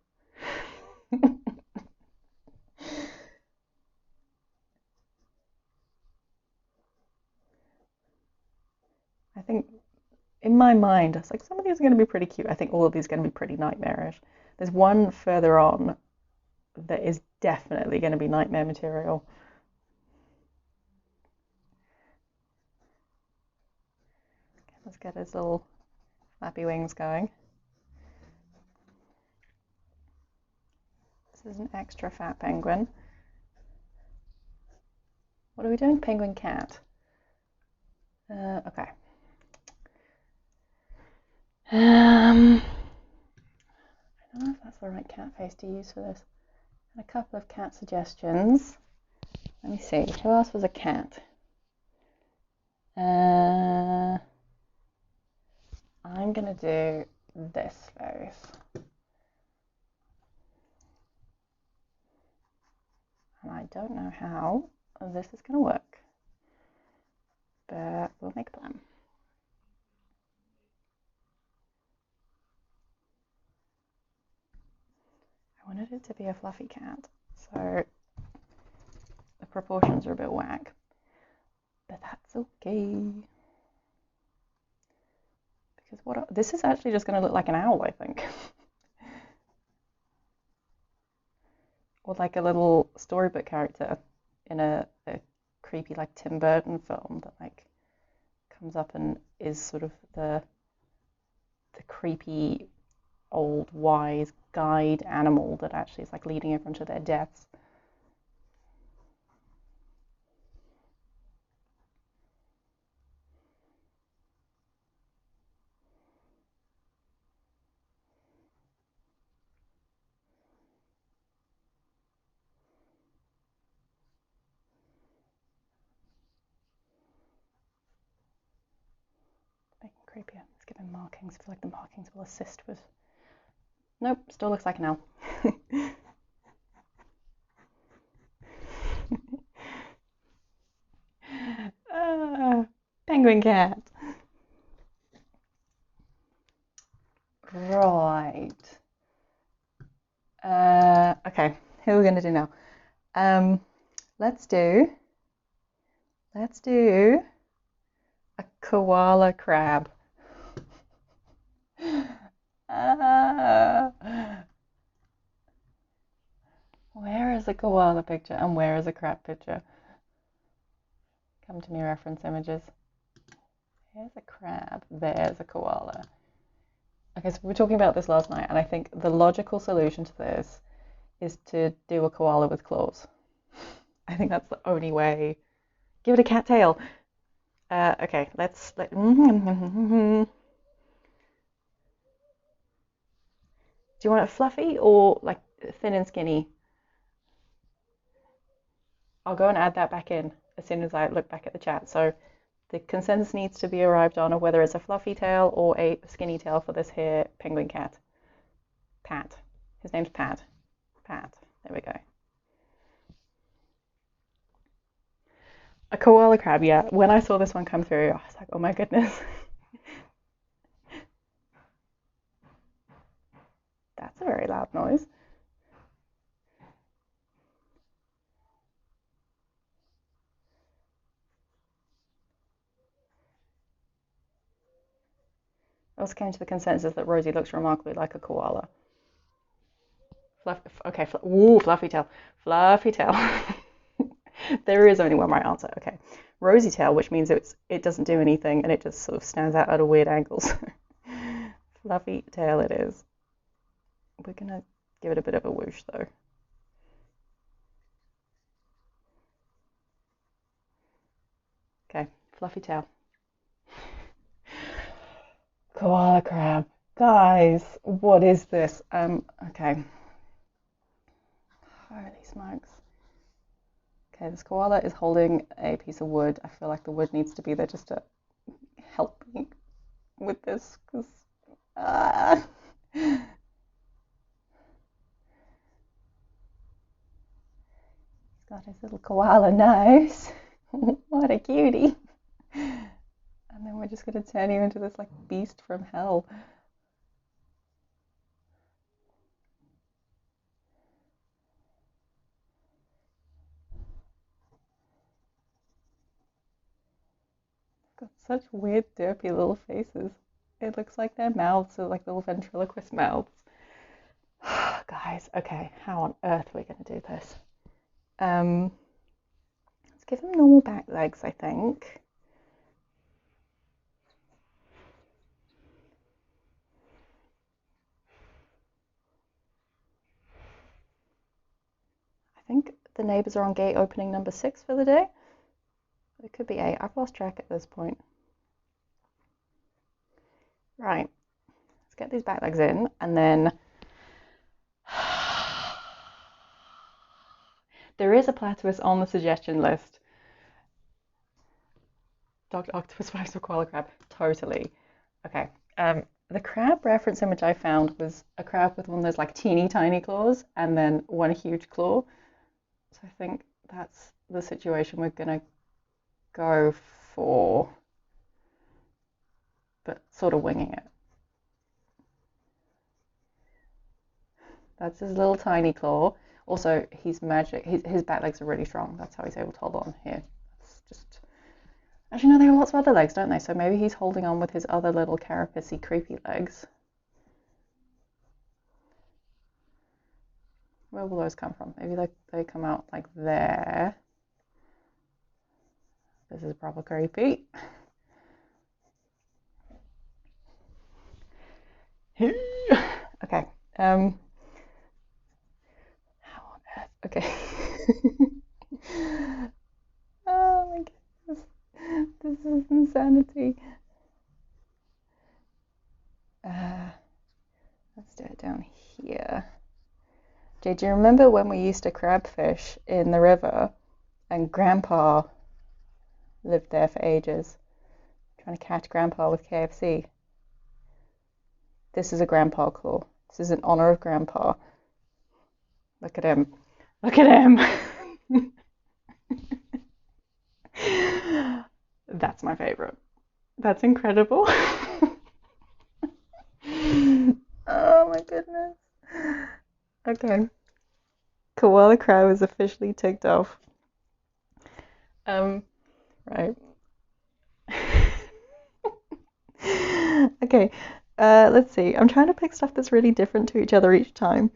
I think in my mind, I was like, some of these are going to be pretty cute. I think all of these are going to be pretty nightmarish. There's one further on that is definitely going to be nightmare material. Okay, let's get his little flappy wings going. This is an extra fat penguin. What are we doing? Penguin cat. Okay. I don't know if that's the right cat face to use for this. And a couple of cat suggestions. Let me see. Who else was a cat? I'm gonna do this face. And I don't know how this is gonna work, but we'll make a plan. I wanted it to be a fluffy cat, so the proportions are a bit whack, but that's okay. Because this is actually just going to look like an owl, I think. Or like a little storybook character in a creepy like Tim Burton film that like comes up and is sort of the creepy old wise guide animal that actually is like leading everyone to their deaths. Creepier. Let's give him markings. I feel like the markings will assist with. Nope, still looks like an owl. Penguin cat. Right. Okay, who are we going to do now? Let's do a koala crab. Where is a koala picture and where is a crab picture? Come to me, reference images. Here's a crab, there's a koala. Okay, so we were talking about this last night, and I think the logical solution to this is to do a koala with claws. I think that's the only way. Give it a cat tail. Okay, let's. Do you want it fluffy or like thin and skinny? I'll go and add that back in as soon as I look back at the chat. So the consensus needs to be arrived on of whether it's a fluffy tail or a skinny tail for this here penguin cat. Pat. His name's Pat. Pat. There we go. A koala crab, yeah. When I saw this one come through, I was like, oh my goodness. That's a very loud noise. I also came to the consensus that Rosie looks remarkably like a koala. Okay, ooh, fluffy tail. Fluffy tail. There is only one right answer. Okay. Rosy tail, which means it doesn't do anything and it just sort of stands out at a weird angles. Fluffy tail it is. We're going to give it a bit of a whoosh though. Okay, fluffy tail. Koala crab. Guys, what is this? Okay. Holy smokes. Okay, this koala is holding a piece of wood. I feel like the wood needs to be there just to help me with this, because he's got his little koala nose. What a cutie. And then we're just going to turn you into this like beast from hell. Got such weird, derpy little faces. It looks like their mouths are like little ventriloquist mouths. Guys, okay, how on earth are we going to do this? Let's give them normal back legs, I think. the neighbors are on gate opening number 6 for the day. It could be 8. I've lost track at this point. Right. Let's get these back legs in, and then there is a platypus on the suggestion list. Dr. Octopus wives of Koala Crab. Totally. Okay. The crab reference image I found was a crab with one of those like teeny tiny claws and then one huge claw. So I think that's the situation we're gonna go for, but sort of winging it. That's his little tiny claw. Also, he's magic. His back legs are really strong. That's how he's able to hold on here. That's just... Actually, no, they have lots of other legs, don't they? So maybe he's holding on with his other little carapacey, creepy legs. Where will those come from? Maybe they come out like there. This is proper creepy. Okay. How on earth? Okay. Oh my goodness. This is insanity. Let's do it down here. Jay, do you remember when we used to crab fish in the river and Grandpa lived there for ages, trying to catch Grandpa with KFC? This is a Grandpa claw. This is in honor of Grandpa. Look at him. Look at him. That's my favorite. That's incredible. Oh my goodness. Okay. Koala Crab is officially ticked off. Right. Okay. Let's see. I'm trying to pick stuff that's really different to each other each time.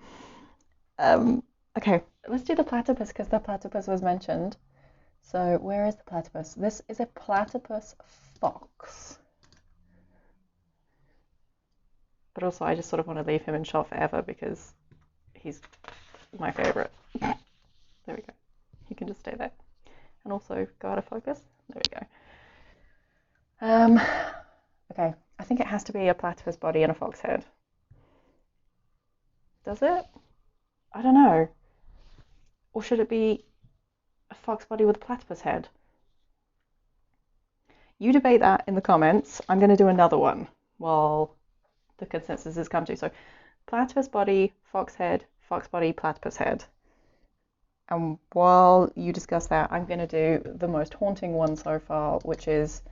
Okay, let's do the platypus because the platypus was mentioned. So where is the platypus? This is a platypus fox. But also I just sort of want to leave him in shot forever because he's my favorite. There we go. He can just stay there. And also go out of focus. There we go. Okay, I think it has to be a platypus body and a fox head. Does it? I don't know. Or should it be a fox body with a platypus head? You debate that in the comments. I'm going to do another one while the consensus has come to. So platypus body, fox head, fox body, platypus head. And while you discuss that, I'm going to do the most haunting one so far, which is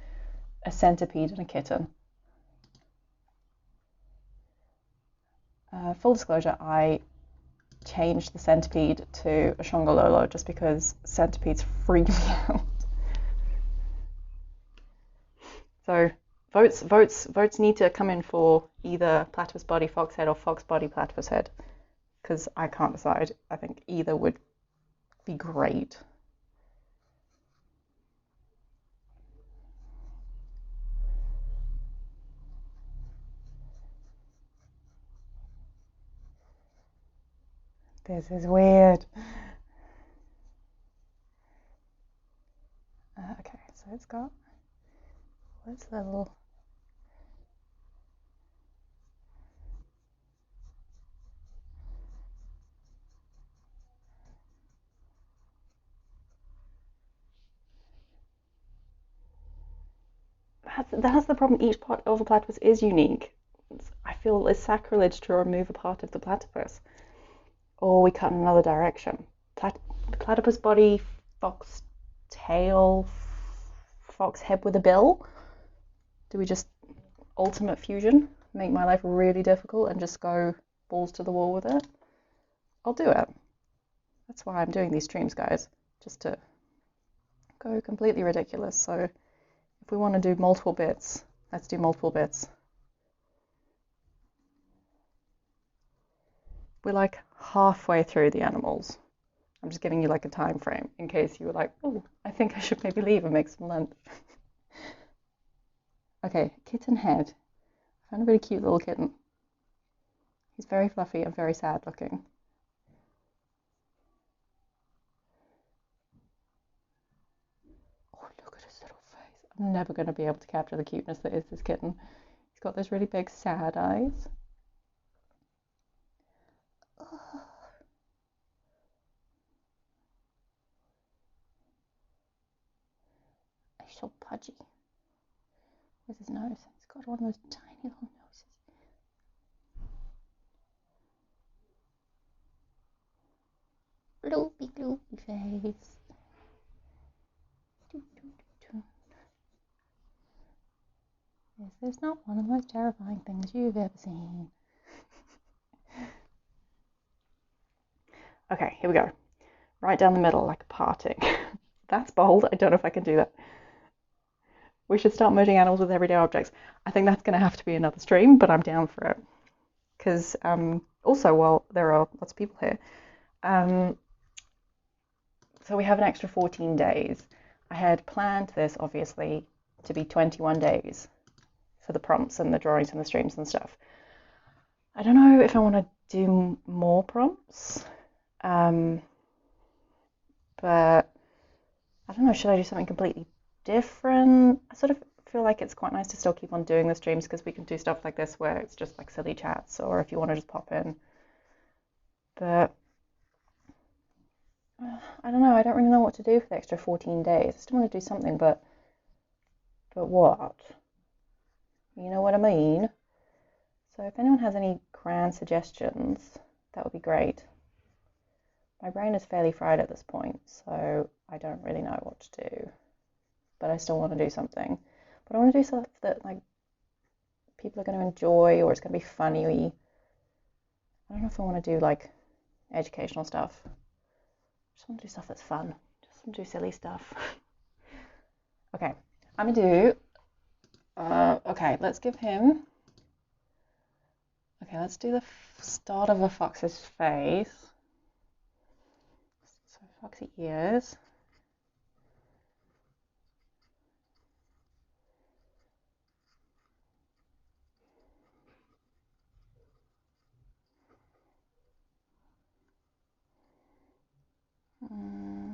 a centipede and a kitten. Full disclosure, I changed the centipede to a shongololo just because centipedes freak me out. So votes need to come in for either platypus body fox head or fox body platypus head, because I can't decide. I think either would be great. This is weird. Okay, so it's got this little... That's the problem. Each part of a platypus is unique. I feel it's sacrilege to remove a part of the platypus. Or we cut in another direction. Platypus body, fox tail, fox head with a bill. Do we just ultimate fusion? Make my life really difficult and just go balls to the wall with it? I'll do it. That's why I'm doing these streams, guys. Just to go completely ridiculous. So if we want to do multiple bits, let's do multiple bits. We're like halfway through the animals. I'm just giving you like a time frame in case you were like, oh, I think I should maybe leave and make some lunch. Okay, kitten head. I found a really cute little kitten. He's very fluffy and very sad looking. I'm never going to be able to capture the cuteness that is this kitten. He's got those really big sad eyes. Oh, he's so pudgy. Where's his nose? He's got one of those tiny little noses. Gloopy, gloopy face. Is this not one of the most terrifying things you've ever seen? Okay, here we go. Right down the middle, like a parting. That's bold. I don't know if I can do that. We should start merging animals with everyday objects. I think that's going to have to be another stream, but I'm down for it. Because also, while there are lots of people here, so we have an extra 14 days. I had planned this, obviously, to be 21 days for the prompts and the drawings and the streams and stuff. I don't know if I want to do more prompts, but I don't know, should I do something completely different? I sort of feel like it's quite nice to still keep on doing the streams because we can do stuff like this where it's just like silly chats, or if you want to just pop in. But I don't know, I don't really know what to do for the extra 14 days. I still want to do something, but what? You know what I mean? So if anyone has any grand suggestions, that would be great. My brain is fairly fried at this point, so I don't really know what to do. But I still want to do something. But I want to do stuff that like people are going to enjoy, or it's going to be funny. I don't know if I want to do like educational stuff. I just want to do stuff that's fun. Just want to do silly stuff. Okay, I'm going to do... okay, let's give him... Okay, let's do the start of a fox's face. So foxy ears.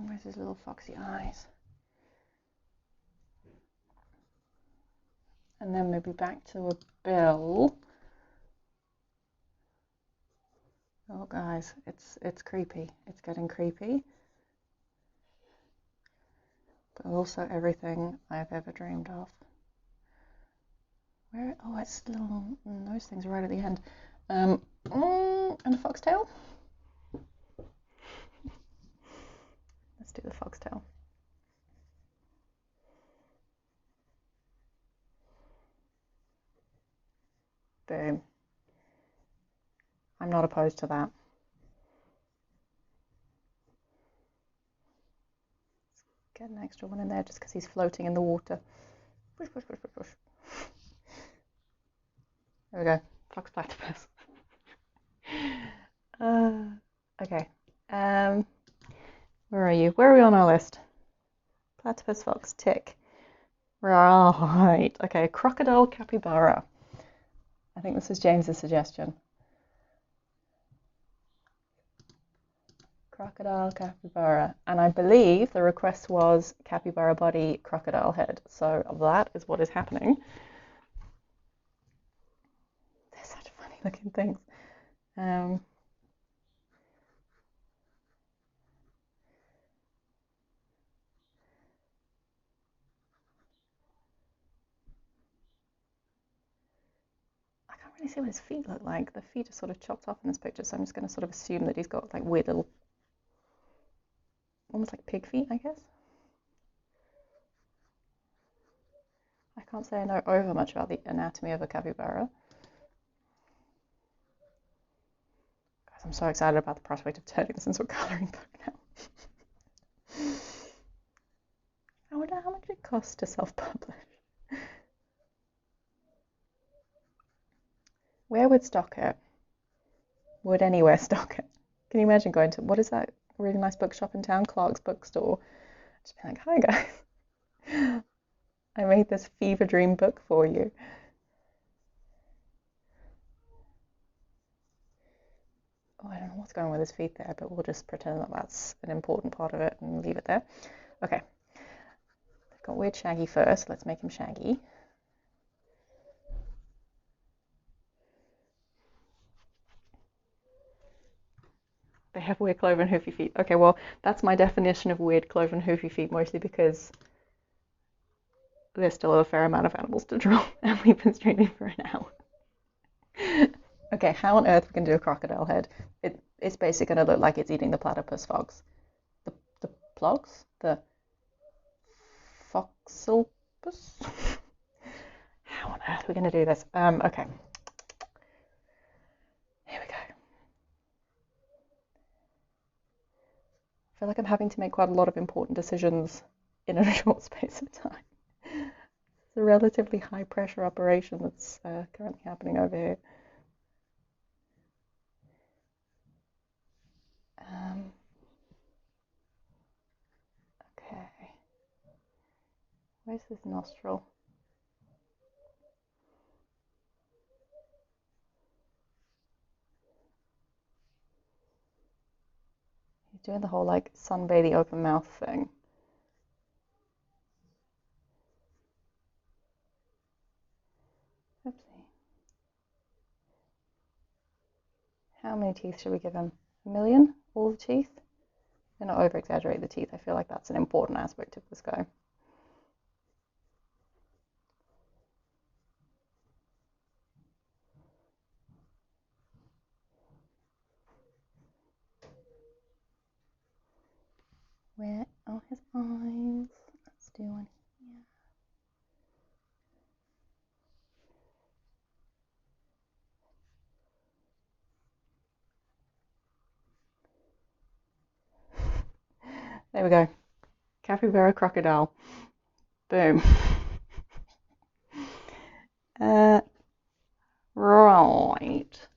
Where's his little foxy eyes? And then maybe back to a bill. Oh guys, it's creepy. It's getting creepy. But also everything I've ever dreamed of. Where? Oh, it's little those things right at the end. And a foxtail. Let's do the foxtail. Boom. I'm not opposed to that. Let's get an extra one in there just because he's floating in the water. Push, push, push, push, push. There we go. Fox platypus. Okay. Where are you? Where are we on our list? Platypus, fox, tick. Right. Okay. Crocodile capybara. I think this is James's suggestion. Crocodile capybara. And I believe the request was capybara body, crocodile head. So that is what is happening. They're such funny looking things. I see what his feet look like. The feet are sort of chopped off in this picture, so I'm just going to sort of assume that he's got like weird little, almost like pig feet, I guess. I can't say I know over much about the anatomy of a capybara. Guys, I'm so excited about the prospect of turning this into a colouring book now. I wonder how much it costs to self-publish. Where would stock it? Would anywhere stock it? Can you imagine going to, what is that really nice bookshop in town? Clark's bookstore. Just be like, hi guys. I made this fever dream book for you. Oh, I don't know what's going on with his feet there, but we'll just pretend that that's an important part of it and leave it there. Okay. Got weird Shaggy first. Let's make him Shaggy. They have weird cloven hoofy feet. Okay, well, that's my definition of weird cloven hoofy feet, mostly because there's still a fair amount of animals to draw, and we've been streaming for an hour. Okay, how on earth we can do a crocodile head? It's basically going to look like it's eating the platypus fox. The plogs? The foxilpus? How on earth are we going to do this? Okay. Here we go. I feel like I'm having to make quite a lot of important decisions in a short space of time. It's a relatively high pressure operation that's currently happening over here. Okay. Where's his nostril? He's doing the whole like sunbathing open mouth thing. Oopsie. How many teeth should we give him? 1,000,000? All the teeth? I'm going to over exaggerate the teeth. I feel like that's an important aspect of this guy. Where are his eyes? Let's do one here. There we go. Capybara crocodile. Boom. Right.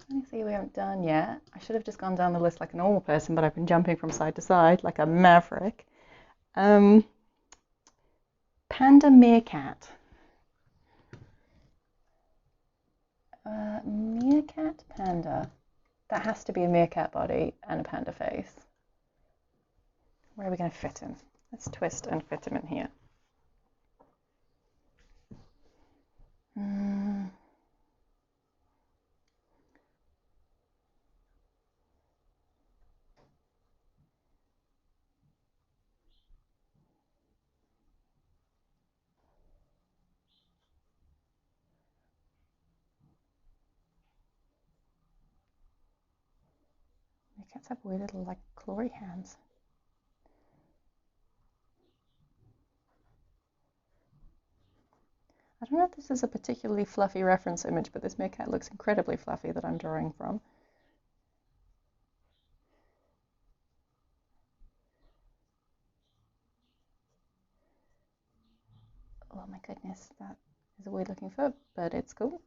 Let me see, we haven't done yet. I should have just gone down the list like a normal person, but I've been jumping from side to side like a maverick. Panda meerkat. Meerkat panda. That has to be a meerkat body and a panda face. Where are we going to fit him? Let's twist and fit him in here. Meerkats have weird little like clawy hands. I don't know if this is a particularly fluffy reference image, but this meerkat looks incredibly fluffy that I'm drawing from. Oh my goodness, that is a weird looking fur, but it's cool.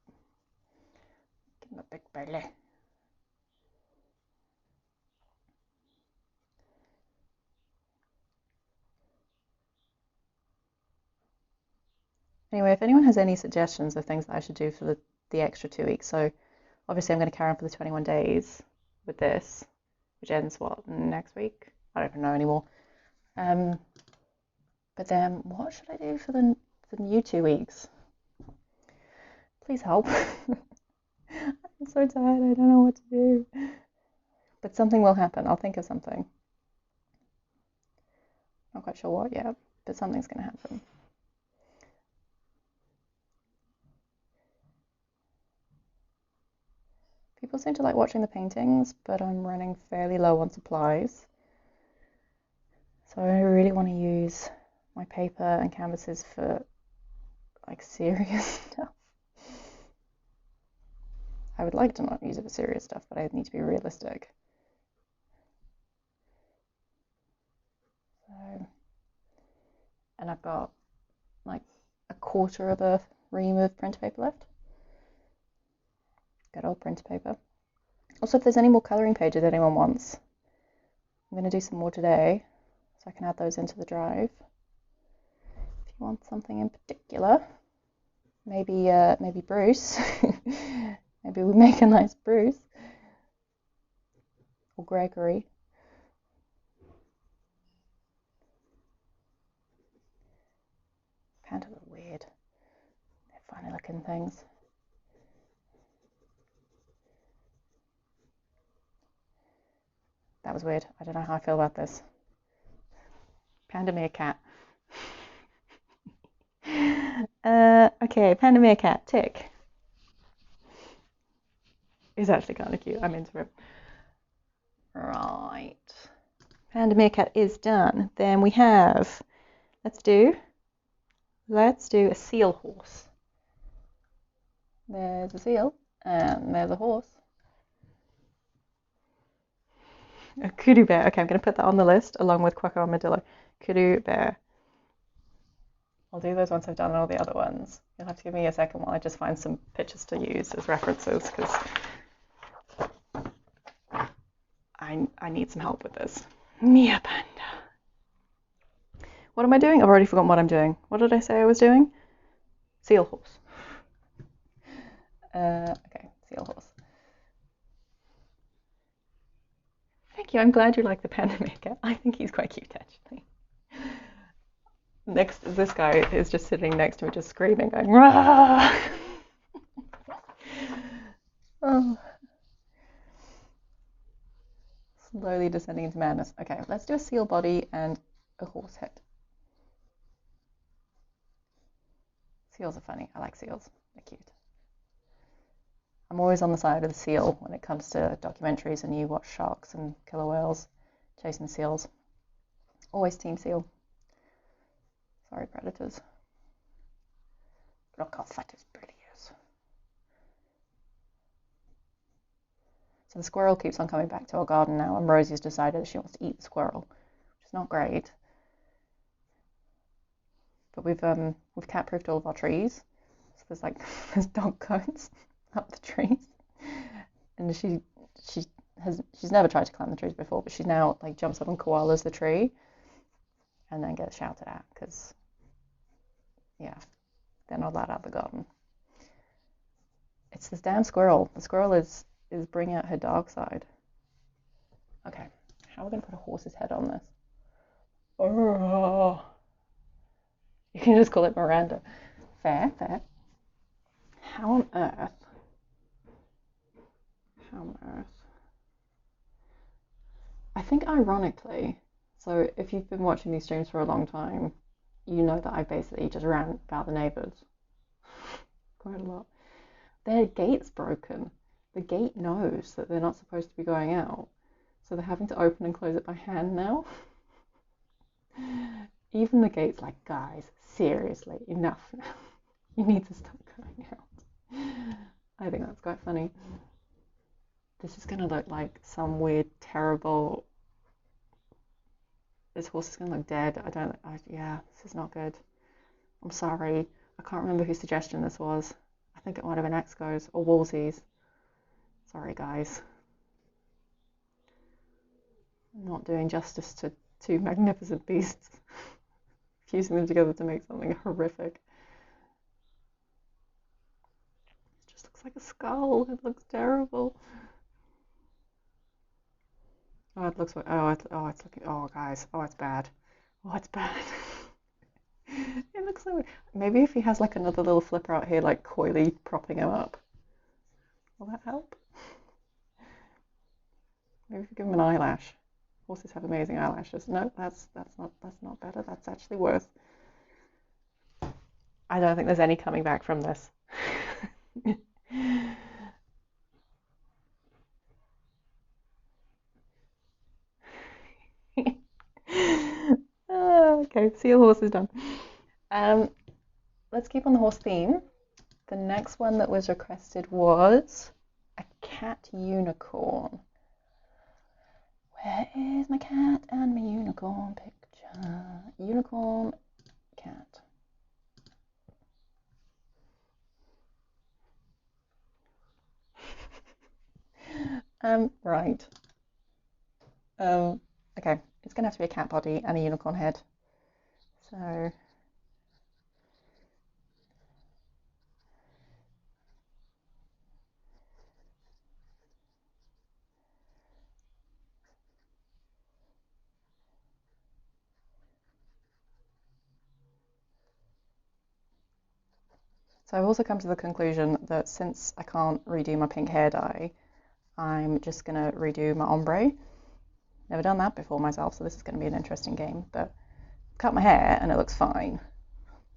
Give him a big belly. Anyway, if anyone has any suggestions of things that I should do for the extra 2 weeks, so obviously I'm going to carry on for the 21 days with this, which ends, what, next week? I don't even know anymore. But then what should I do for the new 2 weeks? Please help. I'm so tired, I don't know what to do. But something will happen, I'll think of something. Not quite sure what yet, but something's going to happen. People seem to like watching the paintings, but I'm running fairly low on supplies. So I really want to use my paper and canvases for like serious stuff. I would like to not use it for serious stuff, but I need to be realistic. So, and I've got like a quarter of a ream of print paper left. Good old print paper. Also, if there's any more colouring pages anyone wants, I'm going to do some more today, so I can add those into the drive. If you want something in particular, maybe Bruce. Maybe we make a nice Bruce. Or Gregory. American things. That was weird. I don't know how I feel about this. Panda meerkat. Okay, panda meerkat, tick. Is actually kind of cute. I'm into it. Right. Panda meerkat is done. Then we have, let's do a seal horse. There's a seal and there's a horse. A kudu bear. Okay, I'm going to put that on the list along with quacker armadillo. Kudu bear. I'll do those once I've done all the other ones. You'll have to give me a second while I just find some pictures to use as references because I need some help with this. Mia panda. What am I doing? I've already forgotten what I'm doing. What did I say I was doing? Seal horse. Okay, seal horse. Thank you. I'm glad you like the panda meerkat. I think he's quite cute, actually. This guy is just sitting next to me, just screaming, going, "Rah!" Oh. Slowly descending into madness. Okay, let's do a seal body and a horse head. Seals are funny. I like seals. They're cute. I'm always on the side of the seal when it comes to documentaries and you watch sharks and killer whales chasing seals. Always team seal. Sorry, predators. Look how fat his belly is. So the squirrel keeps on coming back to our garden now, and Rosie's decided that she wants to eat the squirrel, which is not great. But we've cat-proofed all of our trees. So there's dog cones up the trees, and she's never tried to climb the trees before, but she now jumps up and koalas the tree, and then gets shouted at because they're not allowed out of the garden. It's this damn squirrel. The squirrel is bringing out her dark side. Okay, how are we going to put a horse's head on this? Oh, you can just call it Miranda. Fair. How on earth? I think ironically, so if you've been watching these streams for a long time, you know that I basically just rant about the neighbours quite a lot. Their gate's broken. The gate knows that they're not supposed to be going out, so they're having to open and close it by hand now. Even the gate's like, guys, seriously, enough now. You need to stop going out. I think that's quite funny. This is going to look like some weird, terrible... This horse is going to look dead. This is not good. I'm sorry. I can't remember whose suggestion this was. I think it might have been Exco's or Wolsey's. Sorry, guys. I'm not doing justice to two magnificent beasts. Fusing them together to make something horrific. It just looks like a skull. It looks terrible. Oh, it looks like, it's looking, guys, it's bad. It's bad. It looks like, maybe if he has another little flipper out here, coyly propping him up. Will that help? Maybe if you give him an eyelash. Horses have amazing eyelashes. No, that's not better. That's actually worse. I don't think there's any coming back from this. Okay, seal horse is done. Let's keep on the horse theme. The next one that was requested was a cat unicorn. Where is my cat and my unicorn picture? Unicorn cat. Right. Okay, it's gonna have to be a cat body and a unicorn head. So So I've also come to the conclusion that since I can't redo my pink hair dye, I'm just going to redo my ombre. Never done that before myself, so this is going to be an interesting game. But I've cut my hair and it looks fine.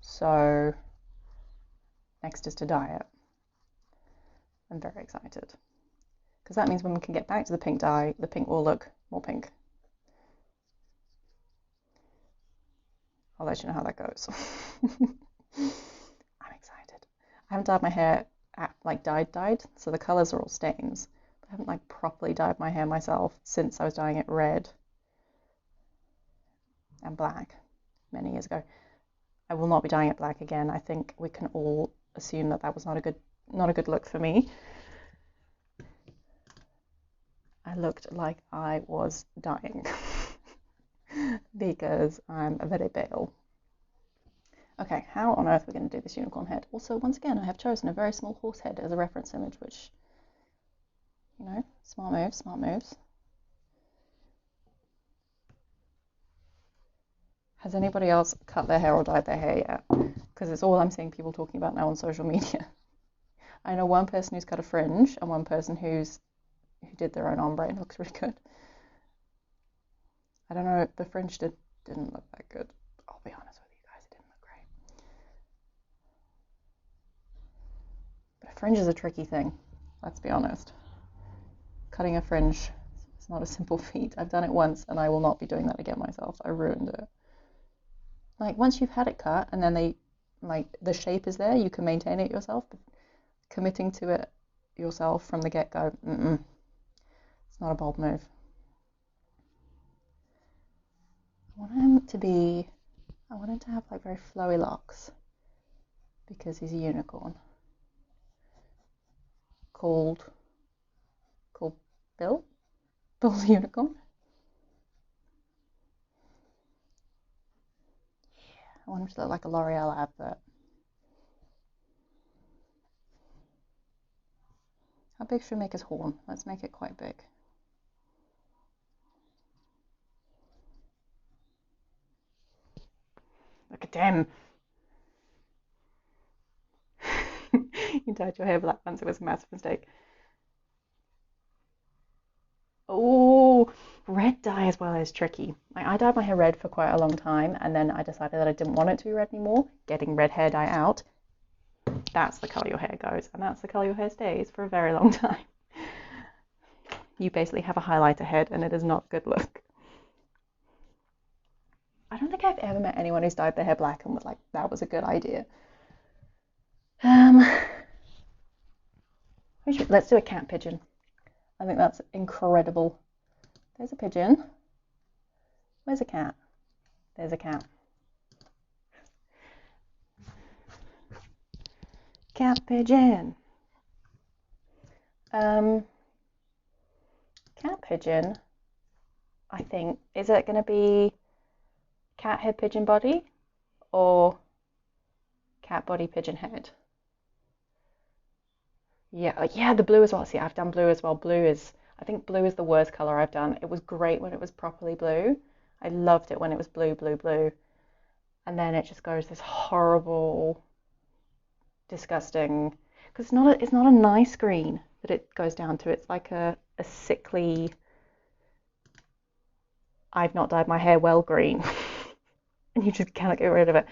So next is to dye it. I'm very excited. Because that means when we can get back to the pink dye, the pink will look more pink. I'll let you know how that goes. I'm excited. I haven't dyed my hair like dyed, so the colours are all stains. But I haven't like properly dyed my hair myself since I was dyeing it red and black many years ago. I will not be dyeing it black again. I think we can all assume that that was not a good look for me. I looked like I was dying because I'm very pale. Okay, how on earth are we going to do this unicorn head? Also, once again, I have chosen a very small horse head as a reference image, which, you know, smart moves, smart moves. Has anybody else cut their hair or dyed their hair yet? Because it's all I'm seeing people talking about now on social media. I know one person who's cut a fringe and one person who did their own ombre and looks really good. I don't know, the fringe didn't look that good. I'll be honest with you guys, it didn't look great. But a fringe is a tricky thing, let's be honest. Cutting a fringe is not a simple feat. I've done it once and I will not be doing that again myself. I ruined it. Like once you've had it cut and then the shape is there, you can maintain it yourself, but committing to it yourself from the get-go, it's not a bold move. I want him to have like very flowy locks because he's a unicorn. Called Bill? Bill's a unicorn? Yeah, I want him to look like a L'Oreal advert. How big should we make his horn? Let's make it quite big. Look at him. You dyed your hair black once, it was a massive mistake. Oh, red dye as well is tricky. I dyed my hair red for quite a long time and then I decided that I didn't want it to be red anymore. Getting red hair dye out, that's the colour your hair goes and that's the colour your hair stays for a very long time. You basically have a highlighter head and it is not a good look. I don't think I've ever met anyone who's dyed their hair black and was like, that was a good idea. Let's do a cat pigeon. I think that's incredible. There's a pigeon. Where's a cat? There's a cat. Cat pigeon. Cat pigeon, I think, is it going to be cat head pigeon body or cat body pigeon head? Yeah, the blue as well. See, I've done blue as well. I think blue is the worst color I've done. It was great when it was properly blue. I loved it when it was blue. And then it just goes this horrible, disgusting, because it's not a nice green that it goes down to. It's like a sickly, I've not dyed my hair well green. And you just cannot get rid of it.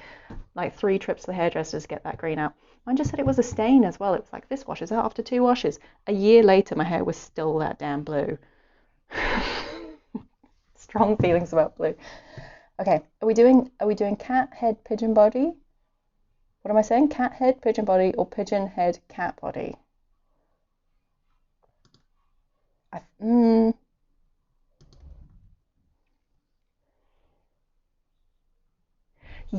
Like 3 trips to the hairdressers to get that green out. Mine just said it was a stain as well. It was like, this washes out after 2 washes. A year later, my hair was still that damn blue. Strong feelings about blue. Okay, are we doing cat head pigeon body? What am I saying? Cat head pigeon body or pigeon head cat body?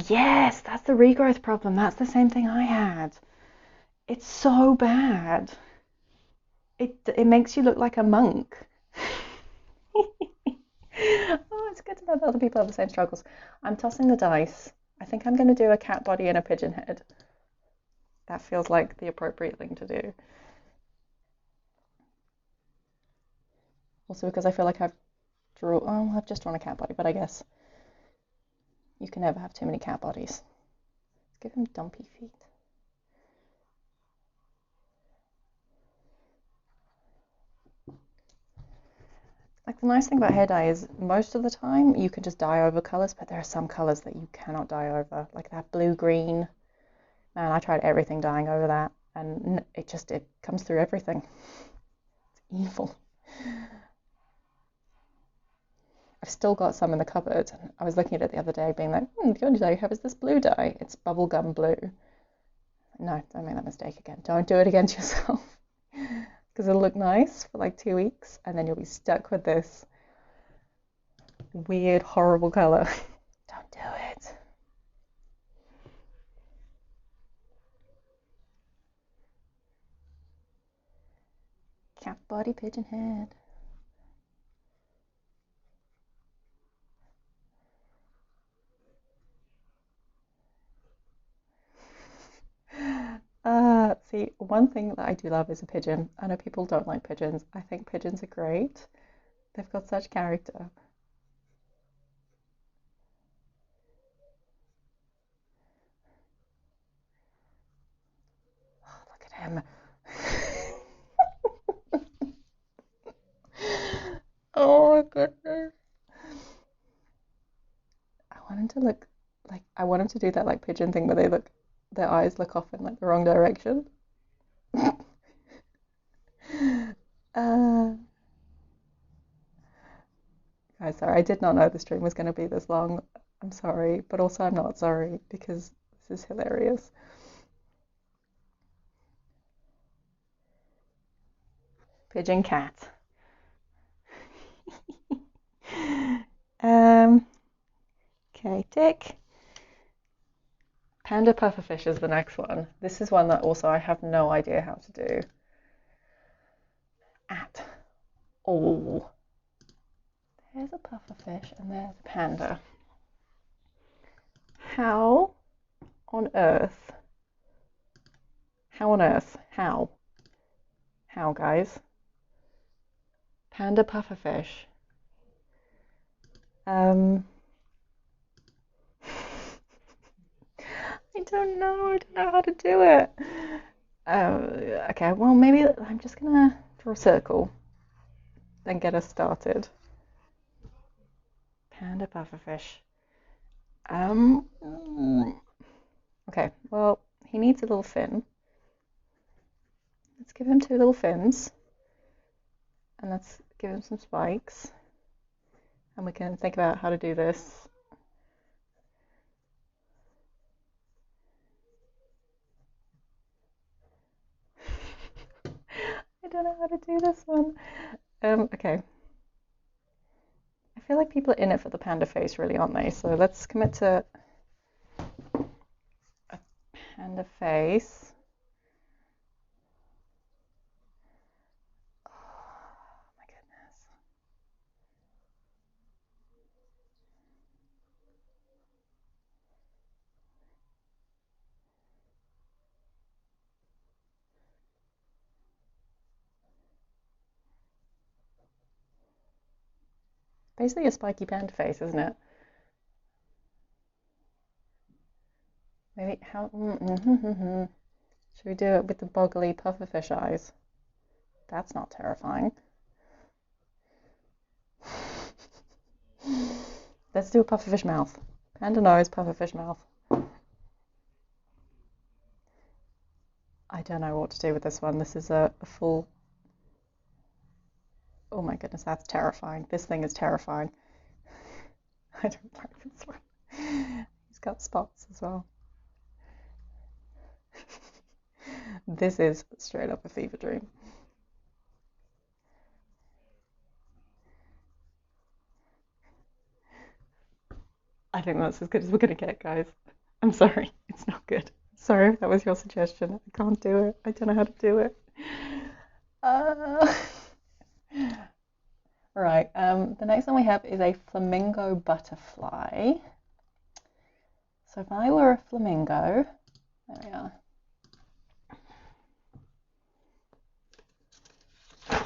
Yes, that's the regrowth problem. That's the same thing I had. It's so bad. It makes you look like a monk. Oh, it's good to know that other people have the same struggles. I'm tossing the dice. I think I'm going to do a cat body and a pigeon head. That feels like the appropriate thing to do. Also because I feel like I've just drawn a cat body, but I guess you can never have too many cat bodies. Let's give him dumpy feet. Like the nice thing about hair dye is most of the time you can just dye over colors, but there are some colors that you cannot dye over, like that blue-green. Man, I tried everything dyeing over that, and it comes through everything. It's evil. I've still got some in the cupboard. And I was looking at it the other day, being like, the only dye you have is this blue dye. It's bubblegum blue. No, don't make that mistake again. Don't do it again to yourself. Because it'll look nice for like 2 weeks, and then you'll be stuck with this weird, horrible color. Don't do it. Cat body, pigeon head. See, one thing that I do love is a pigeon. I know people don't like pigeons. I think pigeons are great. They've got such character. Oh, look at him. Oh my goodness. I want him to do that like pigeon thing where their eyes look off in like the wrong direction. Uh, Guys, sorry, I did not know the stream was going to be this long. I'm sorry, but also I'm not sorry because this is hilarious. Pigeon cat. Okay, tick. Panda pufferfish is the next one. This is one that also I have no idea how to do at all. There's a pufferfish and there's a panda. How on earth? How on earth? How? How, guys? Panda pufferfish. I don't know. I don't know how to do it. Okay, well, maybe I'm just gonna draw a circle and get us started. Panda pufferfish. Okay, well, he needs a little fin. Let's give him 2 little fins. And let's give him some spikes. And we can think about how to do this. I don't know how to do this one. Okay. I feel like people are in it for the panda face, really, aren't they? So let's commit to a panda face. Oh my goodness. Basically a spiky panda face, isn't it? Maybe how? Should we do it with the boggly pufferfish eyes? That's not terrifying. Let's do a pufferfish mouth. Panda nose, pufferfish mouth. I don't know what to do with this one. This is a full... Oh my goodness, that's terrifying. This thing is terrifying. I don't like this one. He's got spots as well. This is straight up a fever dream. I think that's as good as we're going to get, guys. I'm sorry, it's not good. Sorry if that was your suggestion. I can't do it. I don't know how to do it. Right, the next one we have is a Flamingo Butterfly. So if I were a flamingo, there we are.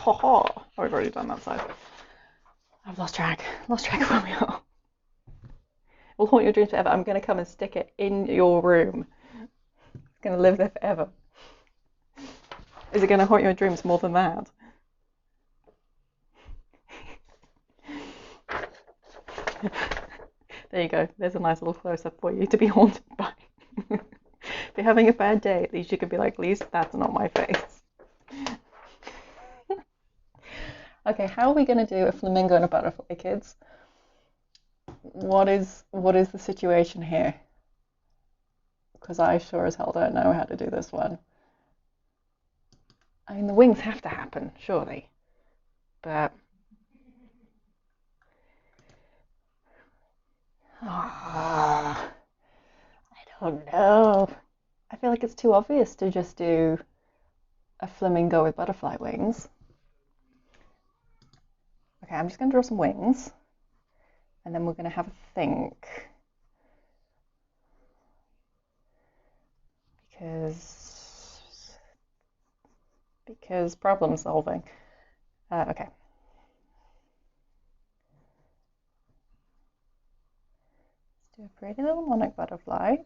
Oh, I've already done that side. I've lost track of where we are. Will haunt your dreams forever. I'm going to come and stick it in your room. It's going to live there forever. Is it going to haunt your dreams more than that? There you go. There's a nice little close-up for you to be haunted by. If you're having a bad day, at least you could be like, at least that's not my face. Okay, how are we going to do a flamingo and a butterfly, kids? What is the situation here? Because I sure as hell don't know how to do this one. I mean, the wings have to happen, surely. But I don't know. I feel like it's too obvious to just do a flamingo with butterfly wings. Okay, I'm just going to draw some wings, and then we're going to have a think. Because problem solving. Okay. Let's do a pretty little monarch butterfly.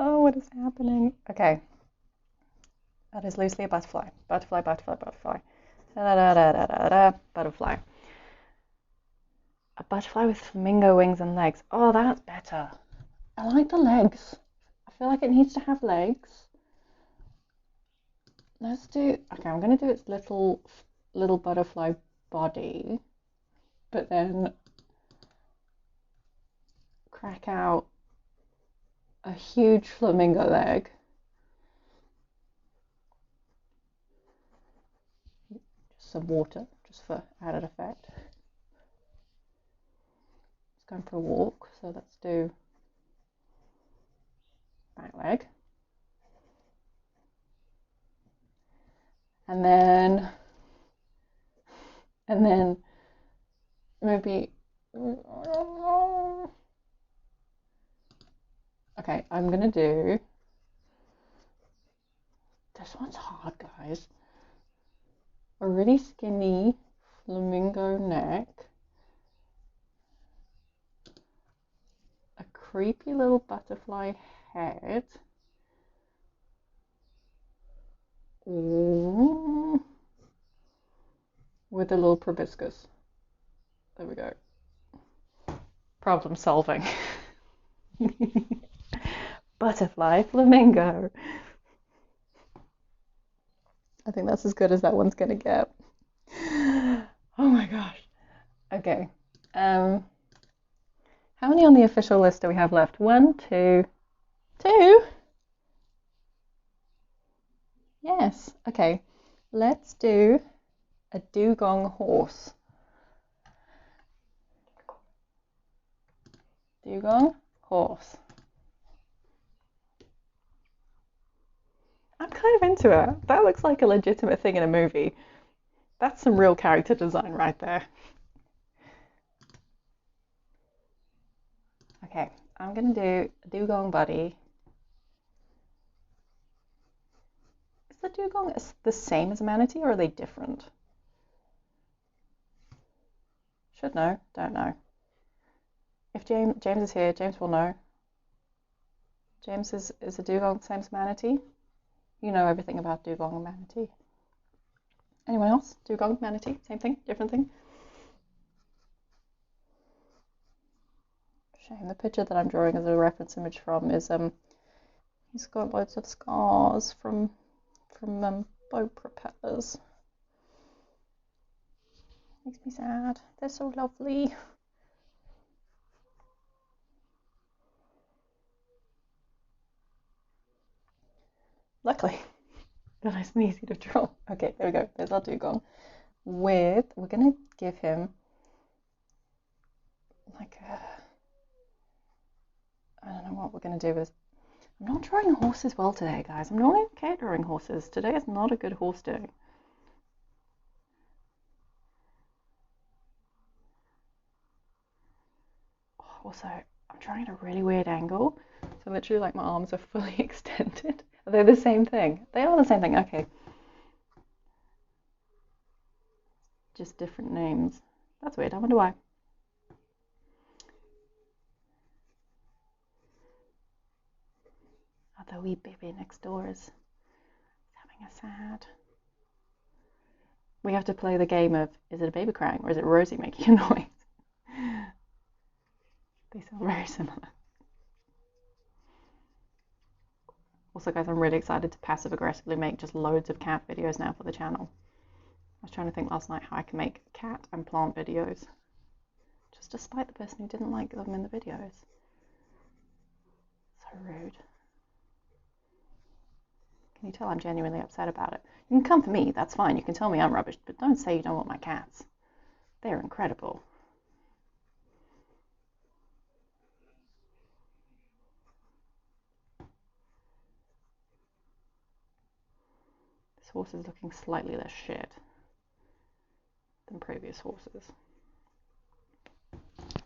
Oh, what is happening? Okay. That is loosely a butterfly. Butterfly, butterfly, butterfly. Da da da da da da. Butterfly. A butterfly with flamingo wings and legs. Oh, that's better. I like the legs. I feel like it needs to have legs. Let's do. Okay, I'm going to do its little butterfly body, but then crack out a huge flamingo leg. Just some water, just for added effect. It's going for a walk, so let's do back leg. And then maybe, okay, I'm gonna do, this one's hard, guys. A really skinny flamingo neck, a creepy little butterfly head, with a little proboscis. There we go. Problem solving. Butterfly flamingo. I think that's as good as that one's gonna get. Oh my gosh. Okay. How many on the official list do we have left? 1, 2, 2? Yes. Okay. Let's do a Dugong Horse. Dugong Horse. I'm kind of into it. That looks like a legitimate thing in a movie. That's some real character design right there. Okay, I'm gonna do a dugong body. Is the dugong the same as a manatee, or are they different? Should know, don't know. If James is here, James will know. James, is a dugong the same as manatee? You know everything about dugong and manatee. Anyone else? Dugong, manatee, same thing, different thing? Shame. The picture that I'm drawing as a reference image from is he's got loads of scars from boat propellers. Makes me sad. They're so lovely. Luckily, they're nice and easy to draw. Okay, there we go. There's our dugong. We're gonna give him like a, I don't know what we're gonna do with. I'm not drawing horses well today, guys. I'm not okay at drawing horses. Today is not a good horse day. Also, I'm trying at a really weird angle. So literally like my arms are fully extended. Are they the same thing? They are the same thing. Okay. just different names. That's weird. I wonder why. Oh, the wee baby next door is having a sad. We have to play the game of, is it a baby crying or is it Rosie making a noise? They sound very similar. Also, guys, I'm really excited to passive aggressively make just loads of cat videos now for the channel. I was trying to think last night how I can make cat and plant videos, just to spite the person who didn't like them in the videos. So rude. Can you tell I'm genuinely upset about it? You can come for me, that's fine. You can tell me I'm rubbish, but don't say you don't want my cats. They're incredible. This horse is looking slightly less shit than previous horses.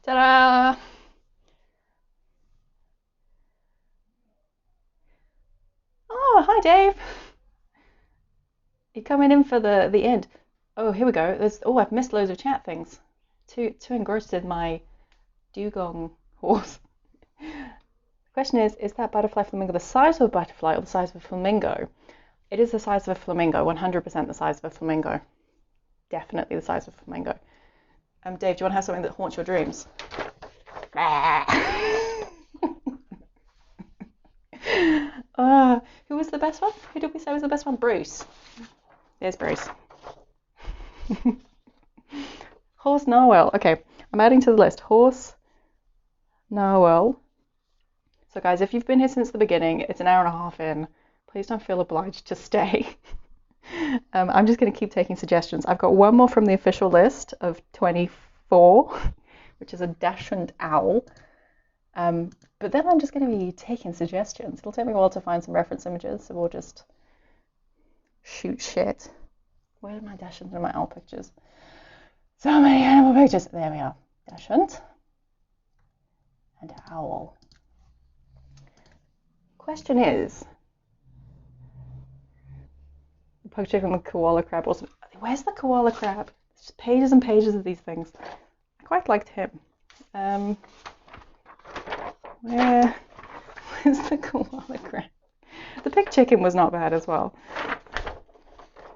Ta-da! Oh, hi Dave. You're coming in for the end. Oh, here we go. I've missed loads of chat things. Too engrossed in my Dugong Horse. The question is that butterfly flamingo the size of a butterfly or the size of a flamingo? It is the size of a flamingo, 100% the size of a flamingo. Definitely the size of a flamingo. Dave, do you want to have something that haunts your dreams? Who was the best one? Who did we say was the best one? Bruce. There's Bruce. Horse narwhal. Okay, I'm adding to the list. Horse narwhal. So guys, if you've been here since the beginning, it's an hour and a half in. Please don't feel obliged to stay. I'm just going to keep taking suggestions. I've got one more from the official list of 24, which is a dachshund owl. But then I'm just going to be taking suggestions. It'll take me a while to find some reference images, so we'll just shoot shit. Where are my dachshunds and my owl pictures? So many animal pictures. There we are. Dachshund and owl. Question is, the pug chicken and the koala crab. Also, where's the koala crab? There's just pages and pages of these things. I quite liked him. Where's the koala crab? The pig chicken was not bad as well.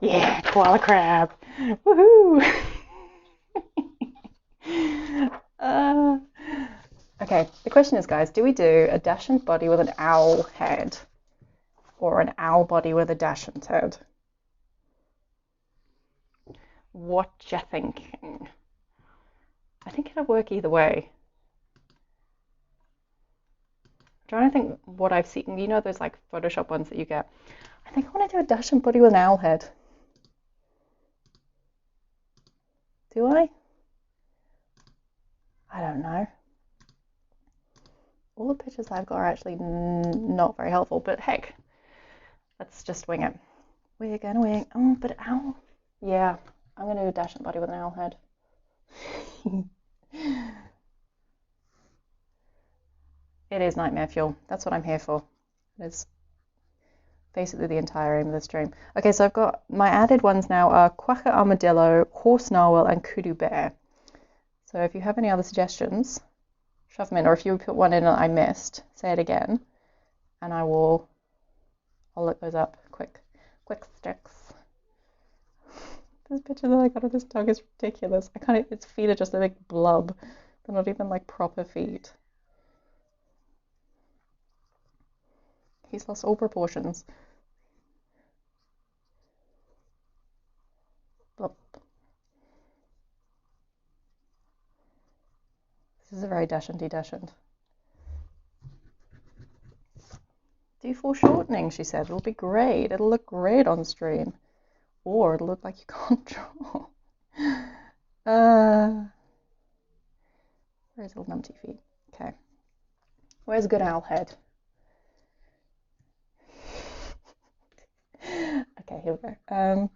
Yeah, koala crab. Woohoo! Okay, the question is, guys, do we do a dachshund body with an owl head or an owl body with a dachshund head? What you thinking? I think it'll work either way. I'm trying to think what I've seen. You know those like Photoshop ones that you get? I think I want to do a dachshund body with an owl head. Do I? I don't know. All the pictures I've got are actually not very helpful, but heck, let's just wing it. We're gonna wing. Oh, but owl. Yeah, I'm gonna do a dachshund body with an owl head. It is nightmare fuel. That's what I'm here for. It is basically the entire aim of the stream. Okay, so I've got my added ones now are quacker armadillo, horse narwhal, and kudu bear. So if you have any other suggestions, shove them in, or if you put one in that I missed, say it again, and I'll look those up quick sticks. This picture that I got of this dog is ridiculous. Its feet are just a big blub. They're not even like proper feet. He's lost all proportions. Blub. This is a very dachshundy dachshund. Do foreshortening, she said. It'll be great. It'll look great on stream. Or it'll look like you can't draw. Where's little numpty feet? Okay. Where's good owl head? Okay, here we go.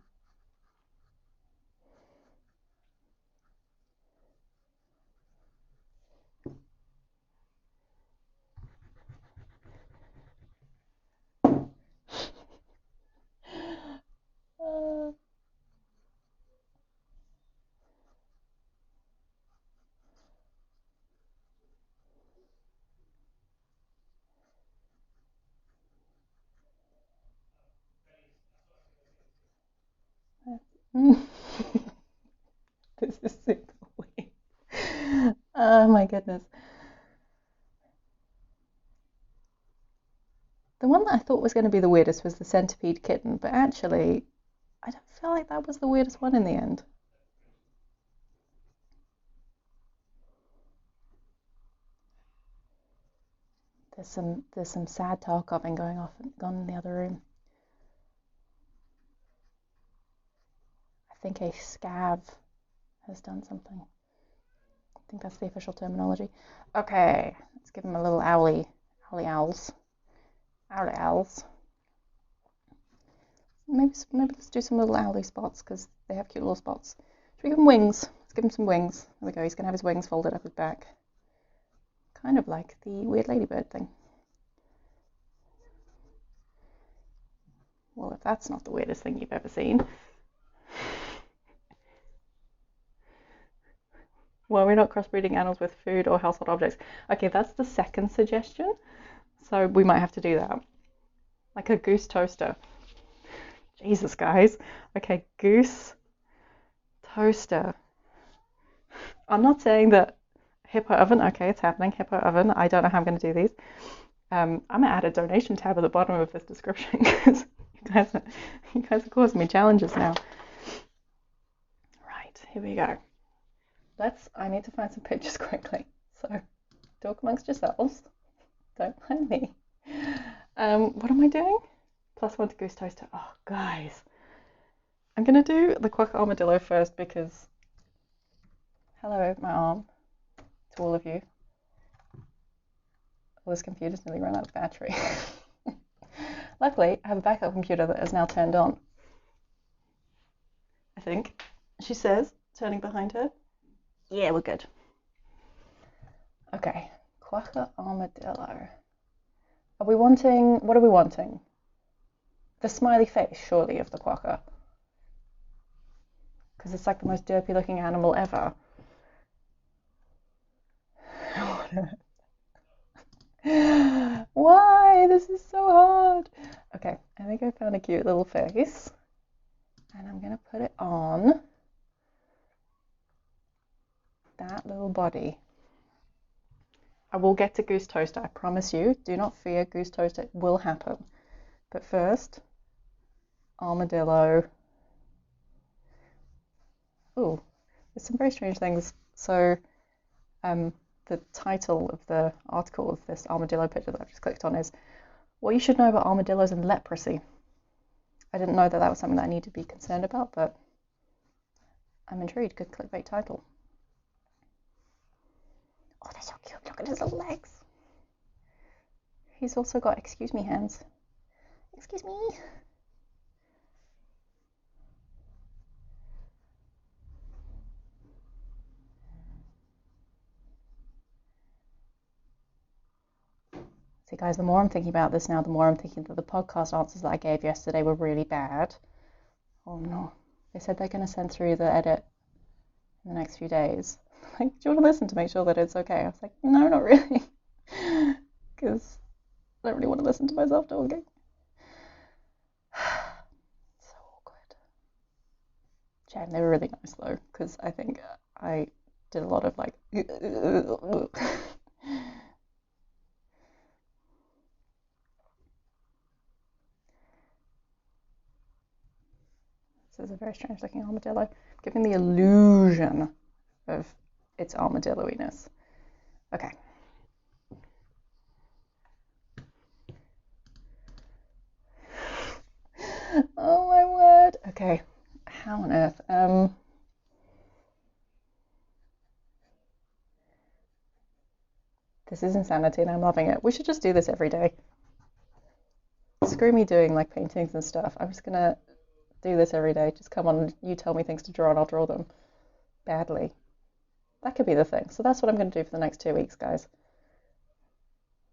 This is super weird. Oh my goodness. The one that I thought was going to be the weirdest was the centipede kitten, but actually, I don't feel like that was the weirdest one in the end. There's some sad talk of going on in the other room. I think a scav has done something. I think that's the official terminology. Okay, let's give him a little owly owls. Owly owls. Maybe let's do some little owly spots because they have cute little spots. Should we give him wings? Let's give him some wings. There we go. He's gonna have his wings folded up his back, kind of like the weird ladybird thing. Well, if that's not the weirdest thing you've ever seen. Well, we're not crossbreeding animals with food or household objects. Okay, that's the second suggestion. So we might have to do that. Like a goose toaster. Jesus, guys. Okay, goose toaster. I'm not saying that hippo oven. Okay, it's happening. Hippo oven. I don't know how I'm going to do these. I'm going to add a donation tab at the bottom of this description because you guys are causing me challenges now. Right, here we go. I need to find some pictures quickly. So, talk amongst yourselves. Don't mind me. What am I doing? +1 to goose toaster. Oh, guys. I'm going to do the quack armadillo first because... Hello, my arm. To all of you. Well, this computer's nearly run out of battery. Luckily, I have a backup computer that is now turned on. I think. She says, turning behind her. Yeah, we're good. Okay, quacker armadillo. What are we wanting? The smiley face, surely, of the quacker. Because it's like the most derpy looking animal ever. Why? This is so hard. Okay, I think I found a cute little face. And I'm going to put it on that little body. I will get to goose toaster, I promise you. Do not fear, goose toaster will happen. But first, armadillo. Oh, there's some very strange things. So, the title of the article of this armadillo picture that I've just clicked on is what you should know about armadillos and leprosy. I didn't know that was something that I need to be concerned about, but I'm intrigued. Good clickbait title. Oh, they're so cute. Look at his little legs. He's also got excuse me hands. Excuse me. See, guys, the more I'm thinking about this now, the more I'm thinking that the podcast answers that I gave yesterday were really bad. Oh no. They said they're going to send through the edit in the next few days. Like, do you want to listen to make sure that it's okay? I was like, no, not really. Because I don't really want to listen to myself talking. So awkward. Shame, they were really nice though, because I think I did a lot of like... This is a very strange looking armadillo, giving the illusion of its armadillo-iness. Okay. Oh my word. Okay. How on earth? This is insanity and I'm loving it. We should just do this every day. Screw me doing like paintings and stuff. I'm just gonna do this every day. Just come on, you tell me things to draw and I'll draw them badly. That could be the thing. So that's what I'm going to do for the next 2 weeks, guys.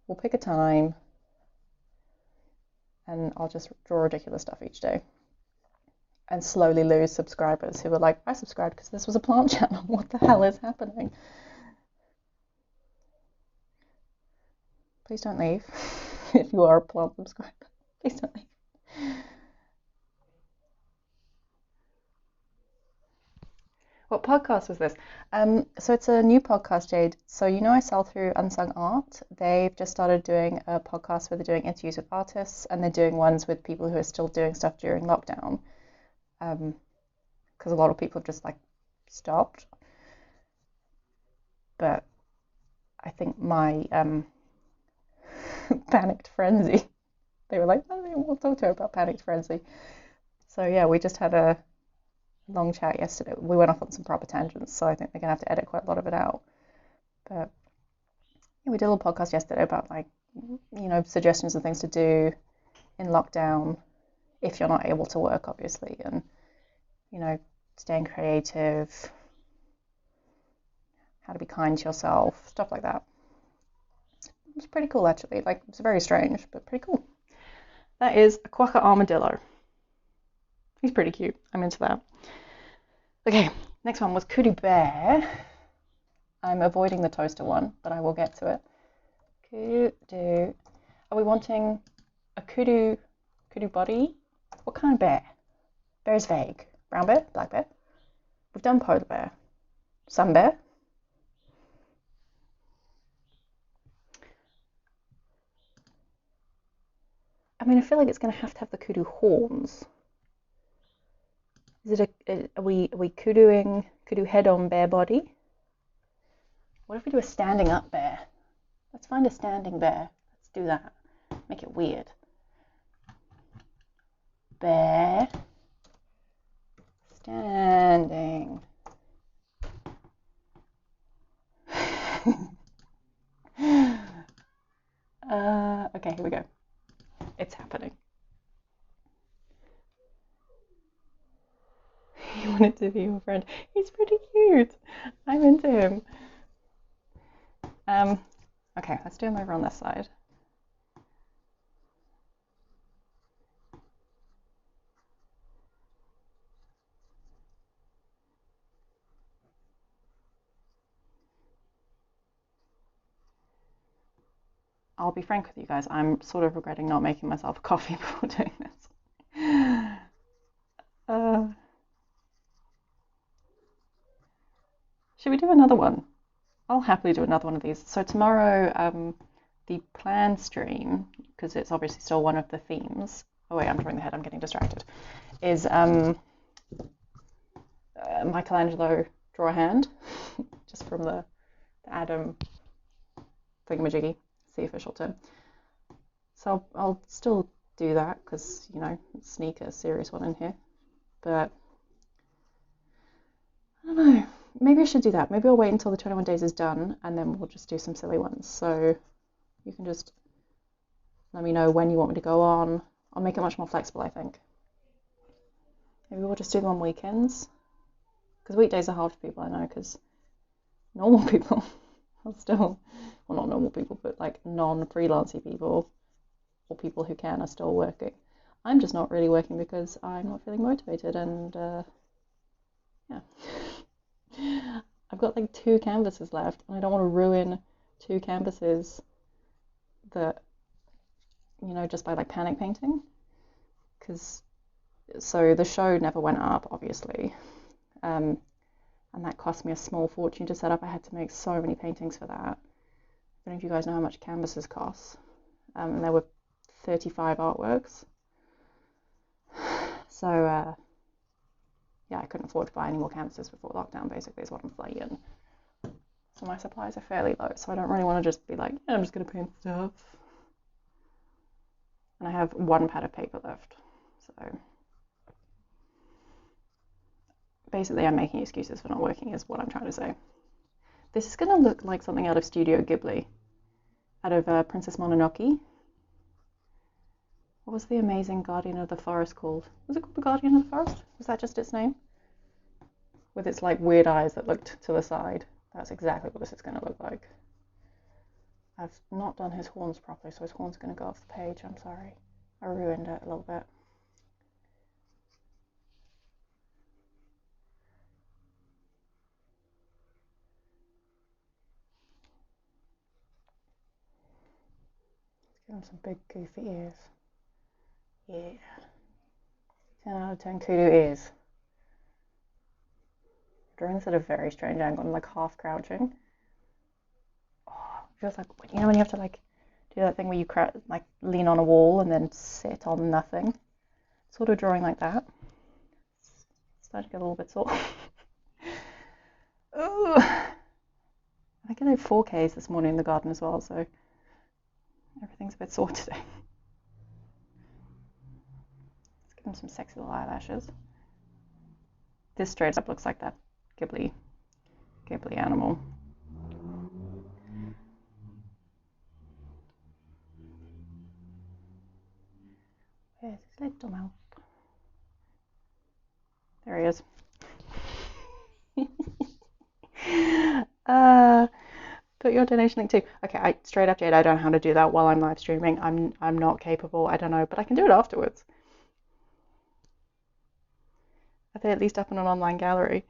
We'll pick a time and I'll just draw ridiculous stuff each day and slowly lose subscribers who are like, I subscribed because this was a plant channel. What the hell is happening? Please don't leave. If you are a plant subscriber, please don't leave. What podcast was this? So it's a new podcast, Jade. So you know I sell through Unsung Art. They've just started doing a podcast where they're doing interviews with artists and they're doing ones with people who are still doing stuff during lockdown. Because a lot of people have just like stopped. But I think my panicked frenzy. They were like, oh, we'll talk to her about panicked frenzy. So yeah, we just had a long chat yesterday. We went off on some proper tangents, so I think they're gonna have to edit quite a lot of it out. But yeah, we did a little podcast yesterday about like, suggestions and things to do in lockdown if you're not able to work, obviously, and staying creative, how to be kind to yourself, stuff like that. It was pretty cool actually. Like it's very strange, but pretty cool. That is a quokka armadillo. He's pretty cute. I'm into that. Okay, next one was kudu bear. I'm avoiding the toaster one, but I will get to it. Kudu. Are we wanting a kudu body? What kind of bear? Bear is vague. Brown bear? Black bear? We've done polar bear. Sun bear? I mean, I feel like it's going to have the kudu horns. Is it are we kuduing kudu head on bear body? What if we do a standing up bear? Let's find a standing bear. Let's do that. Make it weird. Bear standing. Okay, here we go. It's happening. You wanted to be your friend. He's pretty cute. I'm into him. Okay, let's do him over on this side. I'll be frank with you guys, I'm sort of regretting not making myself a coffee before doing this. Should we do another one? I'll happily do another one of these. So tomorrow, the plan stream, because it's obviously still one of the themes. Oh wait, I'm drawing the head, I'm getting distracted. Is Michelangelo draw a hand, just from the Adam thingamajiggy, it's the official term. So I'll still do that because sneak a serious one in here. But I don't know. Maybe I should do that. Maybe I'll wait until the 21 days is done and then we'll just do some silly ones. So you can just let me know when you want me to go on. I'll make it much more flexible, I think. Maybe we'll just do them on weekends. Because weekdays are hard for people, I know, because normal people are still, well, not normal people, but like non-freelancey people or people who can are still working. I'm just not really working because I'm not feeling motivated and yeah. I've got like 2 canvases left and I don't want to ruin 2 canvases that, just by like panic painting. So the show never went up, obviously. And that cost me a small fortune to set up. I had to make so many paintings for that. I don't know if you guys know how much canvases cost. And there were 35 artworks. So yeah, I couldn't afford to buy any more canvases before lockdown, basically, is what I'm saying. So my supplies are fairly low, so I don't really want to just be like, yeah, I'm just going to paint stuff. And I have 1 pad of paper left, so basically I'm making excuses for not working is what I'm trying to say. This is going to look like something out of Studio Ghibli, out of Princess Mononoke. What was the amazing Guardian of the Forest called? Was it called the Guardian of the Forest? Was that just its name? With its like weird eyes that looked to the side. That's exactly what this is going to look like. I've not done his horns properly, so his horns are going to go off the page. I'm sorry. I ruined it a little bit. Let's give him some big goofy ears. Yeah. 10 out of 10 kudu ears. drawing this at a very strange angle. I'm like half crouching. Oh, it feels like, you know when you have to like do that thing where you like lean on a wall and then sit on nothing? Sort of drawing like that. It's starting to get a little bit sore. Ooh. I think I did 4Ks this morning in the garden as well, so everything's a bit sore today. Let's give him some sexy little eyelashes. This straight up looks like that Ghibli animal. Where's his little mouth? There he is. Put your donation link too. Okay, straight up, Jade, I don't know how to do that while I'm live streaming. I'm not capable. I don't know, but I can do it afterwards. Are they at least up in an online gallery?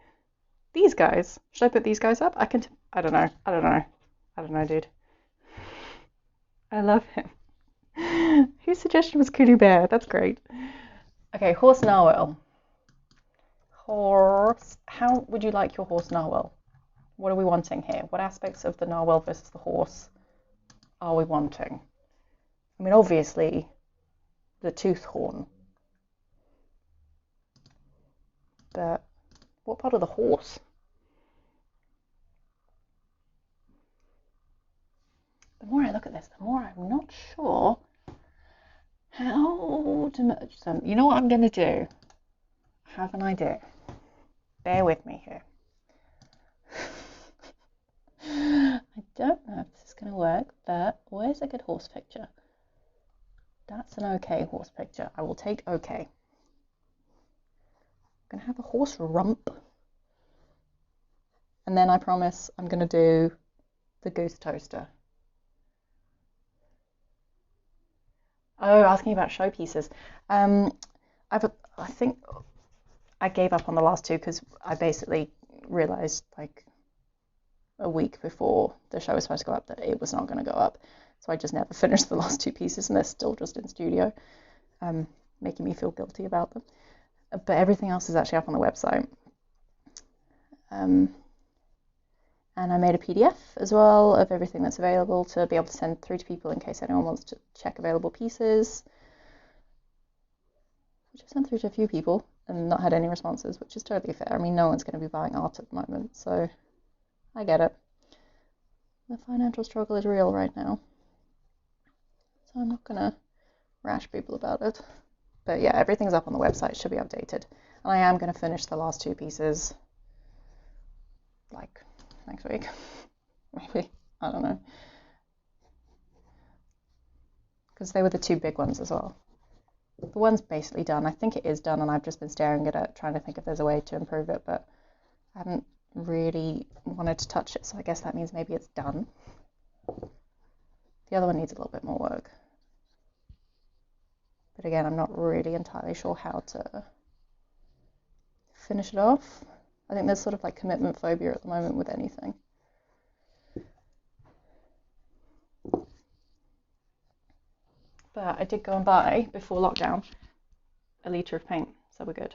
These guys. Should I put these guys up? I don't know. I don't know, dude. I love him. Whose suggestion was Kudu Bear? That's great. Okay, horse narwhal. Horse. How would you like your horse narwhal? What are we wanting here? What aspects of the narwhal versus the horse are we wanting? I mean, obviously, the tooth horn. But what part of the horse? The more I look at this, the more I'm not sure how to merge them. You know what I'm going to do? I have an idea. Bear with me here. I don't know if this is going to work, but where's a good horse picture? That's an okay horse picture. I will take okay. I'm going to have a horse rump. And then I promise I'm going to do the goose toaster. Oh, asking about showpieces. I think I gave up on the last two because I basically realized like a week before the show was supposed to go up that it was not going to go up. So I just never finished the last two pieces and they're still just in studio, making me feel guilty about them. But everything else is actually up on the website. And I made a PDF as well of everything that's available to be able to send through to people in case anyone wants to check available pieces. Which I've sent through to a few people and not had any responses, which is totally fair. I mean, no one's going to be buying art at the moment, so I get it. The financial struggle is real right now. So I'm not going to rash people about it. But yeah, everything's up on the website, should be updated. And I am going to finish the last two pieces, like, next week. Maybe. I don't know. Because they were the two big ones as well. The one's basically done. I think it is done, and I've just been staring at it, trying to think if there's a way to improve it, but I haven't really wanted to touch it, so I guess that means maybe it's done. The other one needs a little bit more work. But again, I'm not really entirely sure how to finish it off. I think there's sort of like commitment phobia at the moment with anything. But I did go and buy, before lockdown, a litre of paint, so we're good.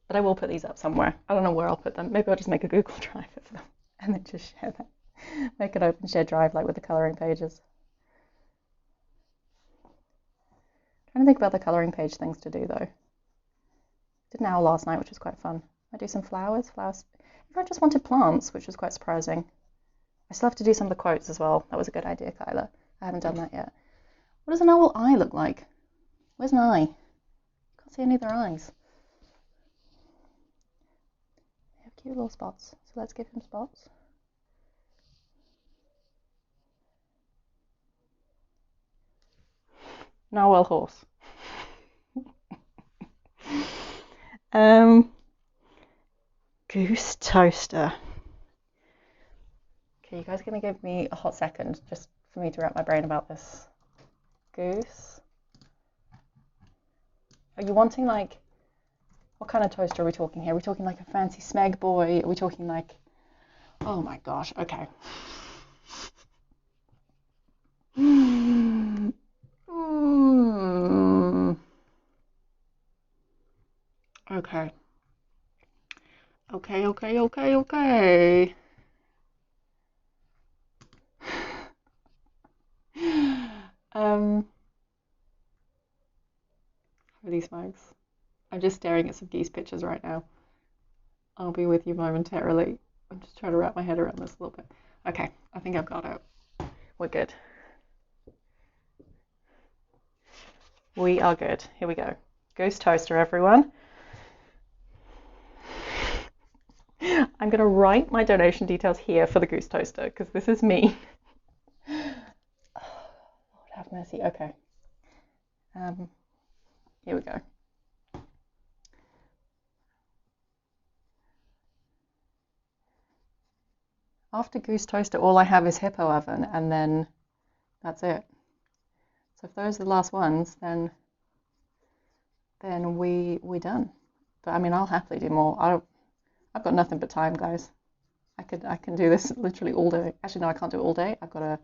But I will put these up somewhere. I don't know where I'll put them. Maybe I'll just make a Google Drive of them and then just share them. Make an open share drive like with the colouring pages. Trying to think about the colouring page things to do though. Did an owl last night, which was quite fun. I do some flowers. Everyone just wanted plants, which was quite surprising. I still have to do some of the quotes as well. That was a good idea, Kyla. I haven't done that yet. What does an owl eye look like? Where's an eye? Can't see any of their eyes. They have cute little spots, so let's give him spots. Narwhal horse. Goose toaster. Okay, you guys are going to give me a hot second just for me to wrap my brain about this. Goose. Are you wanting like, what kind of toaster are we talking here? Are we talking like a fancy Smeg boy? Are we talking like, oh my gosh, okay. Okay. Okay, okay, okay, okay. Holy smokes. I'm just staring at some geese pictures right now. I'll be with you momentarily. I'm just trying to wrap my head around this a little bit. Okay, I think I've got it. We're good. We are good. Here we go. Goose toaster, everyone. I'm going to write my donation details here for the goose toaster because this is me. Lord have mercy. Okay. Here we go. After goose toaster, all I have is hippo oven, and then that's it. So if those are the last ones, then we done. But I mean, I'll happily do more. I've got nothing but time, guys. I can do this literally all day. Actually, no, I can't do it all day. I've got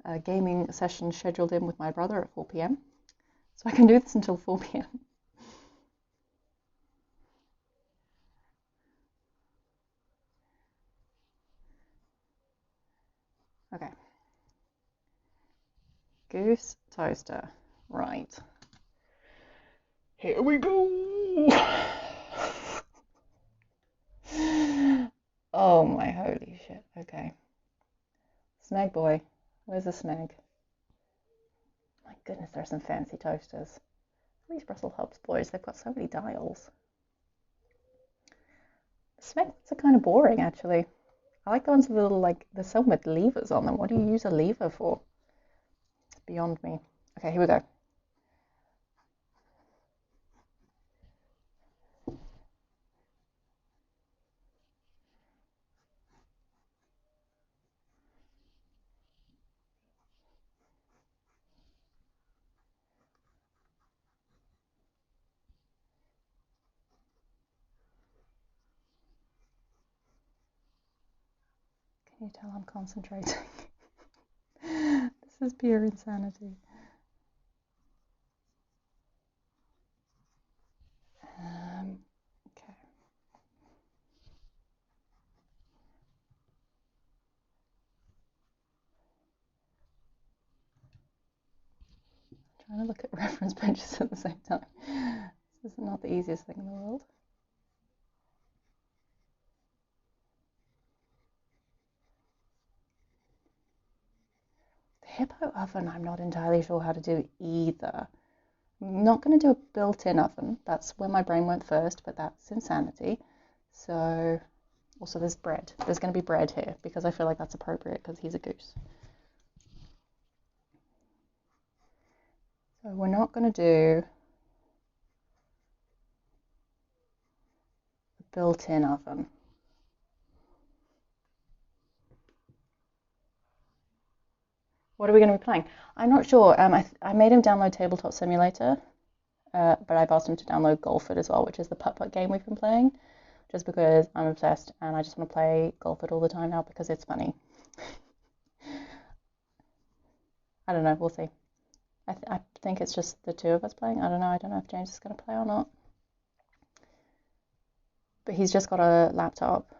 a gaming session scheduled in with my brother at 4 p.m. So I can do this until 4 p.m. Okay. Goose toaster. Right. Here we go. Oh my holy shit. Okay. Smeg boy. Where's the Smeg? My goodness, there are some fancy toasters. These Brussels hubs, boys, they've got so many dials. The Smeg ones are kind of boring, actually. I like the ones with the little, like, there's some with levers on them. What do you use a lever for? It's beyond me. Okay, here we go. Can you tell I'm concentrating? This is pure insanity. Okay. Trying to look at reference pages at the same time. This is not the easiest thing in the world. The hippo oven, I'm not entirely sure how to do either. I'm not going to do a built-in oven. That's where my brain went first, but that's insanity. So, also there's bread. There's going to be bread here because I feel like that's appropriate because he's a goose. So we're not going to do a built-in oven. What are we going to be playing? I'm not sure. I made him download Tabletop Simulator, but I've asked him to download Golf It as well, which is the putt-putt game we've been playing, just because I'm obsessed and I just want to play Golf It all the time now because it's funny. I don't know. We'll see. I think it's just the two of us playing. I don't know. I don't know if James is going to play or not. But he's just got a laptop.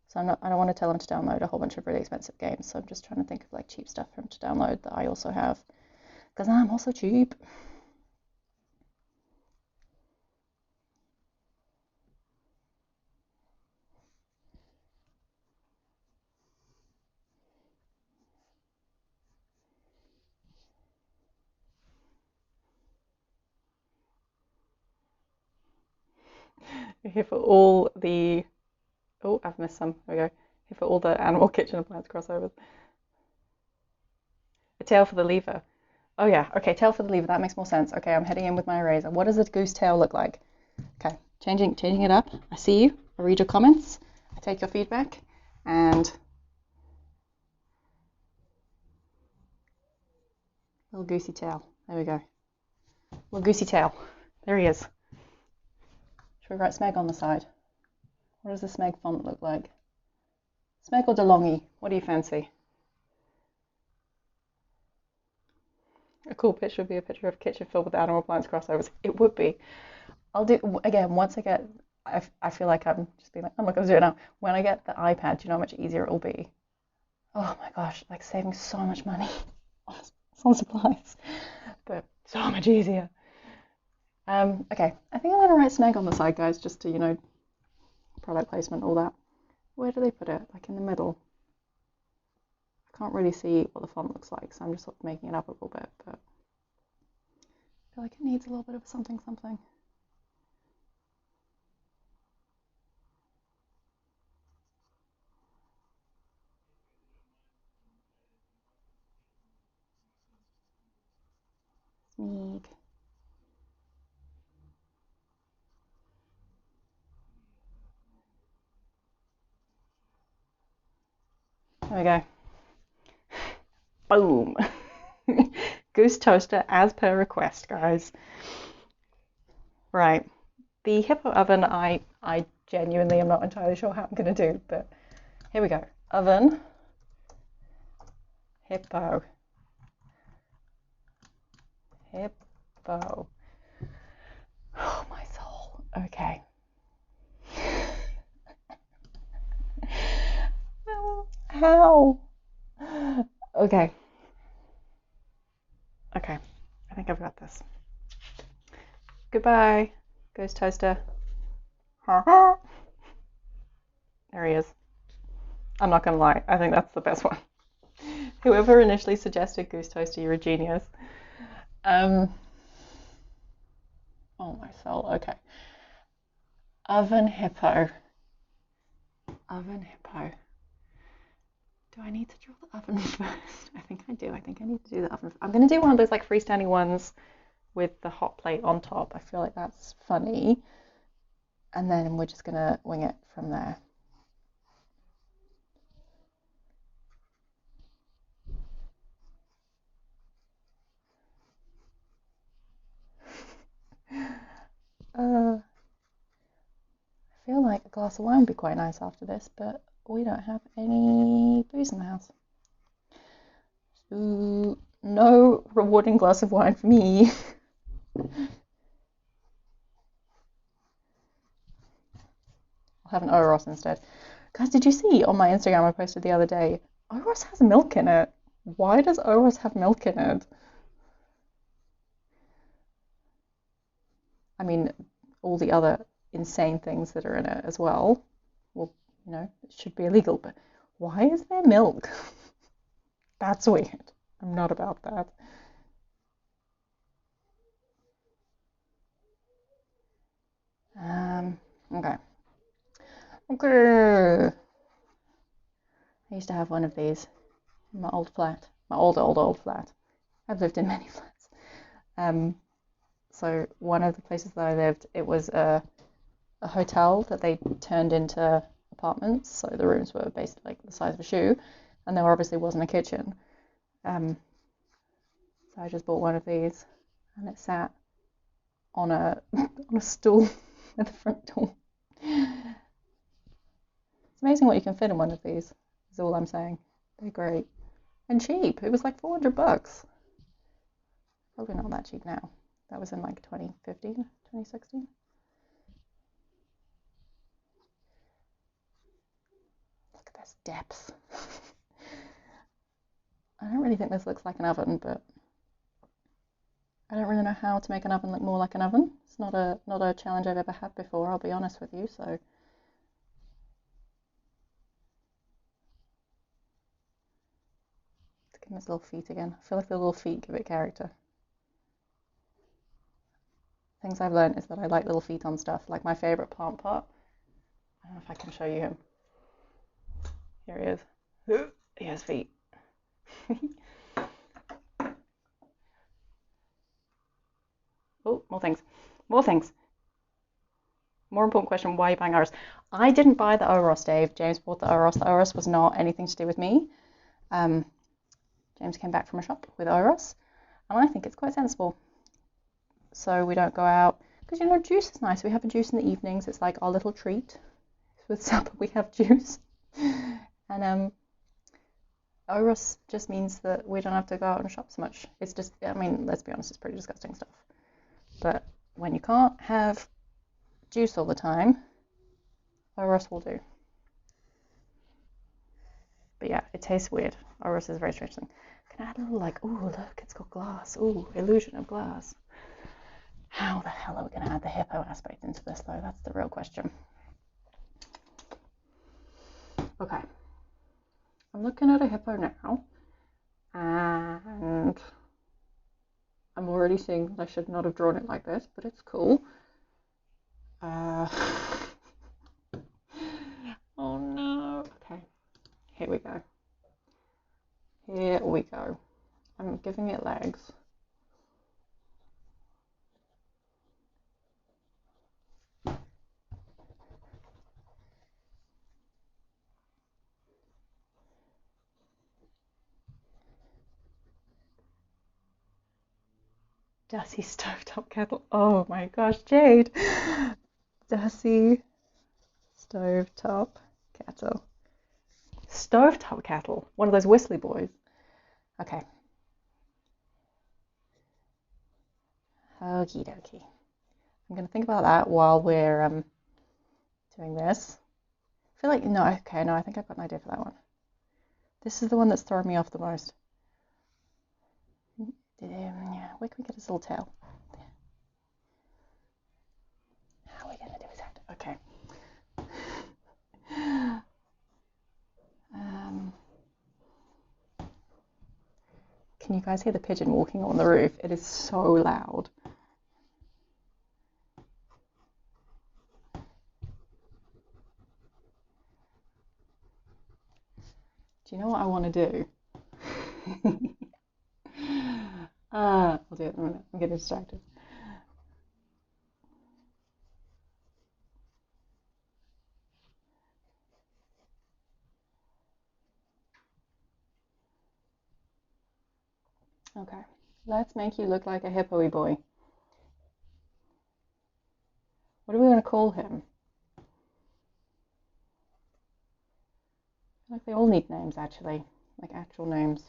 So I don't want to tell him to download a whole bunch of really expensive games. So I'm just trying to think of like cheap stuff for him to download that I also have. Because I'm also cheap. Here for all the... Oh, I've missed some. There we go. Here for all the animal kitchen appliance crossovers. A tail for the lever. Oh yeah, okay, tail for the lever. That makes more sense. Okay, I'm heading in with my eraser. What does a goose tail look like? Okay, changing it up. I see you. I read your comments. I take your feedback. And little goosey tail. There we go. Little goosey tail. There he is. Should we write Smeg on the side? What does the Smeg font look like? Smeg or DeLonghi? What do you fancy? A cool picture would be a picture of a kitchen filled with animal appliance crossovers. It would be. I'll do, again, once I get I feel like I'm just being like, I'm not going to do it now. When I get the iPad, do you know how much easier it will be? Oh my gosh, like saving so much money on supplies, but so much easier. Okay, I think I'm going to write Snag on the side, guys, just to, product placement, all that. Where do they put it? Like in the middle? I can't really see what the font looks like, so I'm just sort of making it up a little bit, but I feel like it needs a little bit of something, something. Sneak. There we go. Boom. Goose toaster as per request, guys. Right. The hippo oven, I genuinely am not entirely sure how I'm going to do, but here we go. Oven. Hippo. Hippo. Oh, my soul. Okay. How? Okay. Okay. I think I've got this. Goodbye, Ghost Toaster. There he is. I'm not gonna lie, I think that's the best one. Whoever initially suggested Goose Toaster, you're a genius. Oh my soul, okay. Oven hippo. Oven hippo. Do I need to draw the oven first? I think I do. I think I need to do the oven. I'm going to do one of those like freestanding ones with the hot plate on top. I feel like that's funny. And then we're just going to wing it from there. I feel like a glass of wine would be quite nice after this, but we don't have any booze in the house. So no rewarding glass of wine for me. I'll have an Oros instead. Guys, did you see on my Instagram I posted the other day, Oros has milk in it. Why does Oros have milk in it? I mean, all the other insane things that are in it as well. Well, it should be illegal, but why is there milk? That's weird. I'm not about that. Okay. Okay. I used to have one of these in my old flat. My old flat. I've lived in many flats. So one of the places that I lived, it was a hotel that they turned into apartments. So the rooms were basically like the size of a shoe, and there obviously wasn't a kitchen. So I just bought one of these, and it sat on a on a stool at the front door. It's amazing what you can fit in one of these. Is all I'm saying. They're great and cheap. It was like $400. Probably not that cheap now. That was in like 2015, 2016. Look at this depth. I don't really think this looks like an oven, but I don't really know how to make an oven look more like an oven. It's not a challenge I've ever had before, I'll be honest with you, so. Let's give him his little feet again. I feel like the little feet give it character. Things I've learned is that I like little feet on stuff. Like my favorite plant pot. I don't know if I can show you him. Here he is. He has feet. Oh, more things. More things. More important question, why are you buying Oros? I didn't buy the Oros, Dave. James bought the Oros. The Oros was not anything to do with me. James came back from a shop with Oros, and I think it's quite sensible. So we don't go out, because juice is nice. We have a juice in the evenings. It's like our little treat. With supper we have juice. And Oros just means that we don't have to go out and shop so much. It's just, I mean, let's be honest, it's pretty disgusting stuff. But when you can't have juice all the time, Oros will do. But yeah, it tastes weird. Oros is a very strange thing. I can add a little like, ooh, look, it's got glass. Ooh, illusion of glass. How the hell are we going to add the hippo aspect into this though? That's the real question. Okay. I'm looking at a hippo now, and I'm already seeing that I should not have drawn it like this, but it's cool. Oh no. Okay, here we go. Here we go. I'm giving it legs. Dusty stovetop kettle. Oh my gosh, Jade. Dusty stovetop kettle. Stovetop kettle. One of those whistly boys. Okay. Okie dokie. I'm going to think about that while we're doing this. I feel like, no, okay, no, I think I've got an idea for that one. This is the one that's throwing me off the most. Yeah, where can we get his little tail? How are we going to do that? Okay. Can you guys hear the pigeon walking on the roof? It is so loud. Do you know what I want to do? I'll do it in a minute. I'm getting distracted. Okay, let's make you look like a hippo-y boy. What are we going to call him? I feel like they all need names, actually, like actual names.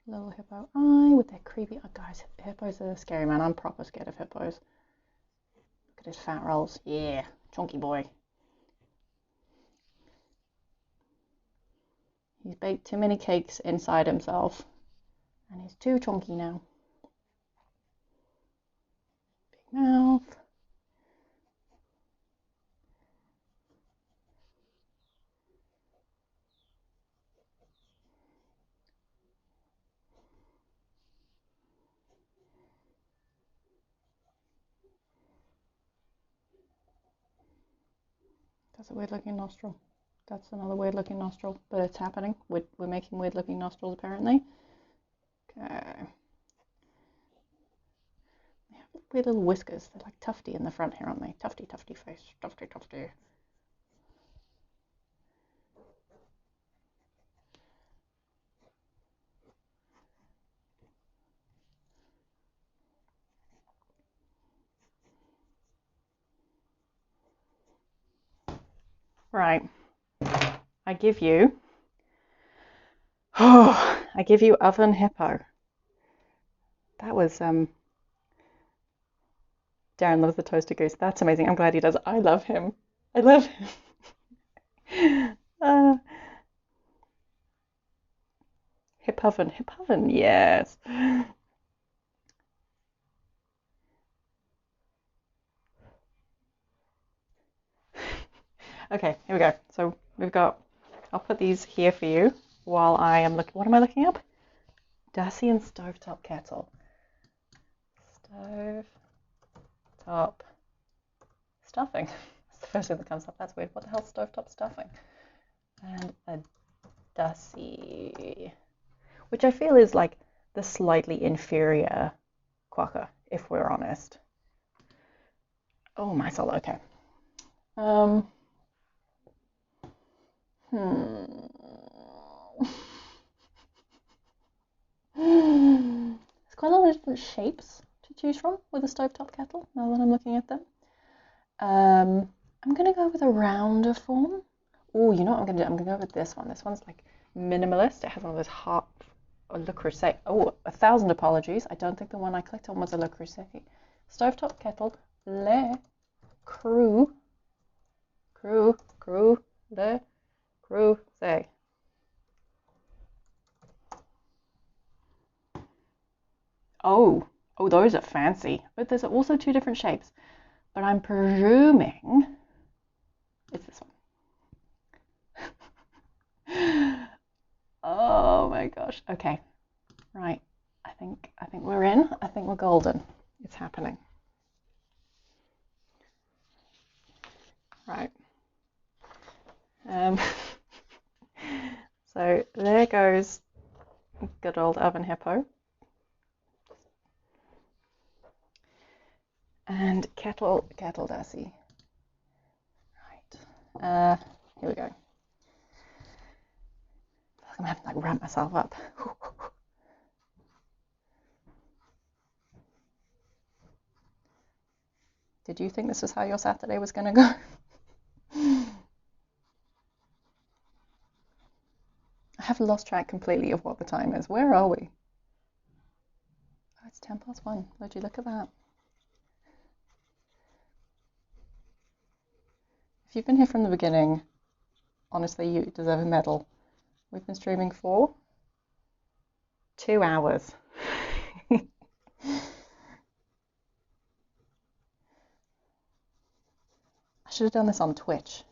Little hippo eye with their creepy. Oh, guys, hippos are scary, man. I'm proper scared of hippos. Look at his fat rolls. Yeah, chunky boy. He's baked too many cakes inside himself, and he's too chunky now. Big mouth. That's a weird looking nostril. That's another weird looking nostril, but it's happening. We're making weird looking nostrils apparently. Okay. They have weird little whiskers. They're like tufty in the front here, aren't they? Tufty, tufty face. Tufty, tufty. Right. I give you oven hippo. That was Darren loves the toasted goose. That's amazing. I'm glad he does. I love him. I love him. Hip oven, yes. Okay, here we go. So I'll put these here for you while I am looking. What am I looking up? Dusty and stovetop kettle. Stovetop stuffing. That's the first thing that comes up. That's weird. What the hell is stovetop stuffing? And a Dusty, which I feel is like the slightly inferior quokka, if we're honest. Oh my soul. Okay. There's quite a lot of different shapes to choose from with a stovetop kettle, now that I'm looking at them. I'm going to go with a rounder form. Oh, you know what I'm going to do? I'm going to go with this one. This one's like minimalist. It has one of those Le Creuset. Oh, 1,000 apologies. I don't think the one I clicked on was a Le Creuset. Stovetop kettle, le crew, le crew, say. Oh, those are fancy. But there's also two different shapes. But I'm presuming it's this one. Oh my gosh. Okay. Right. I think we're in. I think we're golden. It's happening. Right. So there goes good old oven hippo. And kettle Dasi. Right. Here we go. I'm gonna have to like ramp myself up. Did you think this was how your Saturday was gonna go? I have lost track completely of what the time is. Where are we? Oh, it's 1:10. Would you look at that? If you've been here from the beginning, honestly, you deserve a medal. We've been streaming for 2 hours. I should have done this on Twitch.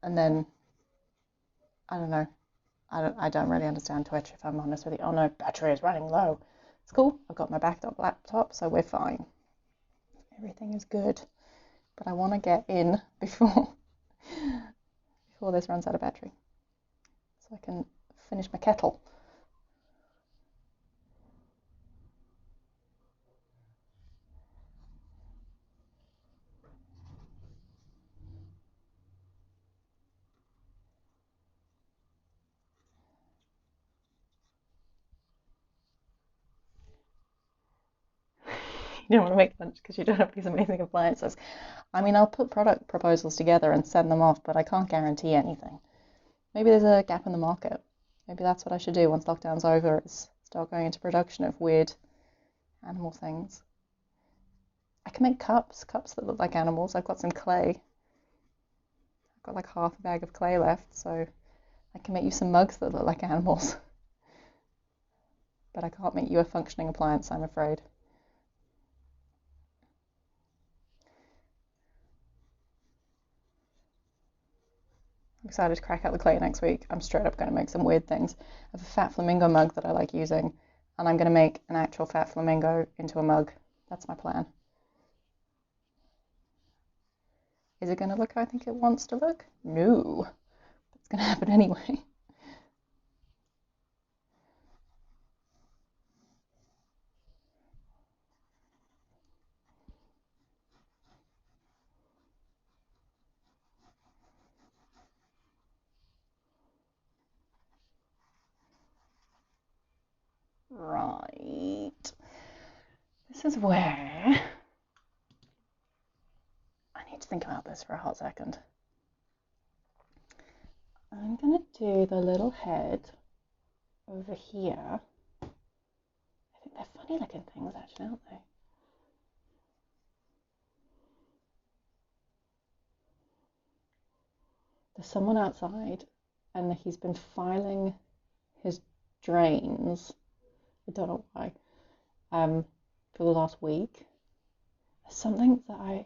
And then, I don't know. I don't really understand Twitch, if I'm honest with you. Oh no, battery is running low. It's cool. I've got my backup laptop, so we're fine. Everything is good. But I want to get in before this runs out of battery, so I can finish my kettle. You don't want to make lunch because you don't have these amazing appliances. I mean, I'll put product proposals together and send them off, but I can't guarantee anything. Maybe there's a gap in the market. Maybe that's what I should do once lockdown's over, is start going into production of weird animal things. I can make cups that look like animals. I've got some clay. I've got like half a bag of clay left, so I can make you some mugs that look like animals. But I can't make you a functioning appliance, I'm afraid. I'm excited to crack out the clay next week. I'm straight up going to make some weird things. I have a fat flamingo mug that I like using, and I'm going to make an actual fat flamingo into a mug. That's my plan. Is it going to look how I think it wants to look? No. It's going to happen anyway. Right. This is where I need to think about this for a hot second. I'm going to do the little head over here. I think they're funny looking things, actually, aren't they? There's someone outside, and he's been filing his drains. I don't know why. For the last week. There's something that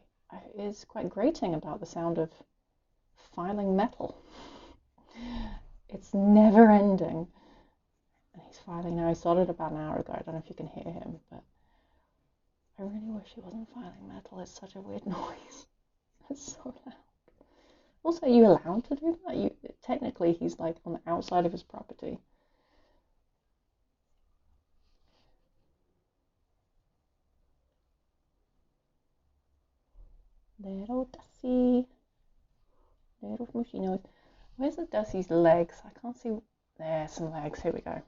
is quite grating about the sound of filing metal. It's never ending. And he's filing now. He started about an hour ago. I don't know if you can hear him, but I really wish he wasn't filing metal. It's such a weird noise. It's so loud. Also, are you allowed to do that? Technically, he's like on the outside of his property. Little Dusty. Little mushy nose. Where's the Dusty's legs? I can't see. There's some legs. Here we go.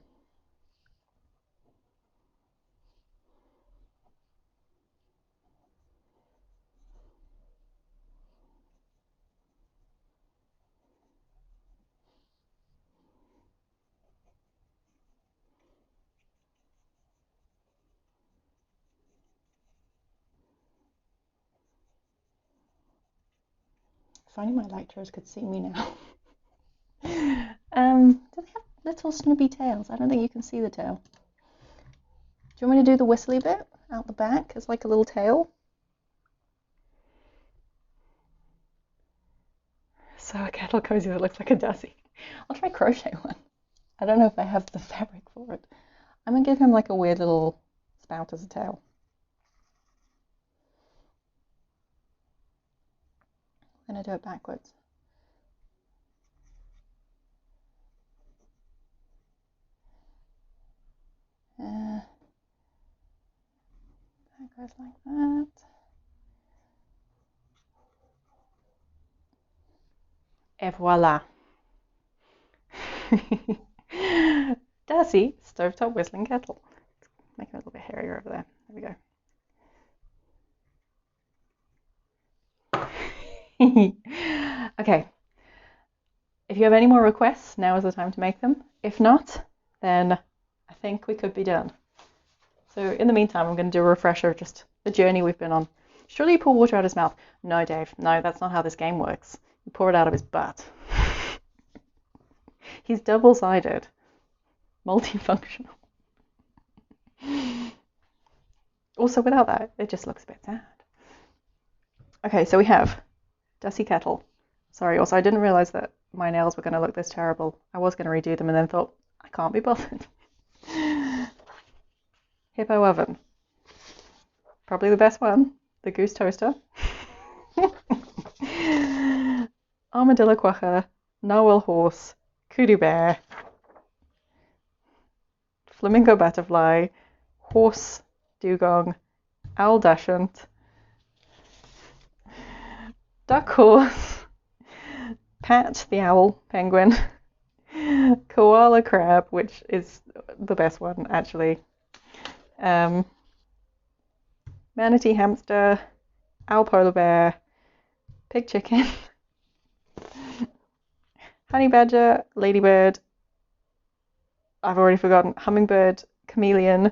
If only my lecturers could see me now. Do they have little snoopy tails? I don't think you can see the tail. Do you want me to do the whistly bit out the back as like a little tail? So a kettle cozy that looks like a Dussie. I'll try crochet one. I don't know if I have the fabric for it. I'm gonna give him like a weird little spout as a tail. I'm gonna do it backwards. That goes like that. Et voila. Dussie, stovetop whistling kettle. Make it a little bit hairier over there. There we go. Okay. If you have any more requests, now is the time to make them. If not, then I think we could be done. So in the meantime, I'm going to do a refresher of just the journey we've been on. Surely you pour water out of his mouth. No, Dave. No, that's not how this game works. You pour it out of his butt. He's double-sided. Multifunctional. Also, without that, it just looks a bit sad. Okay, so we have Dusty Kettle. Sorry, also I didn't realize that my nails were going to look this terrible. I was going to redo them and then thought, I can't be bothered. Hippo Oven. Probably the best one. The Goose Toaster. Armadillo Quacher. Narwhal Horse. Kudu Bear. Flamingo Butterfly. Horse Dugong. Owl Dachshund. Duck Horse. Pat the Owl Penguin. Koala Crab, which is the best one actually. Manatee Hamster. Owl Polar Bear. Pig Chicken. Honey Badger. Ladybird. I've already forgotten. Hummingbird. Chameleon.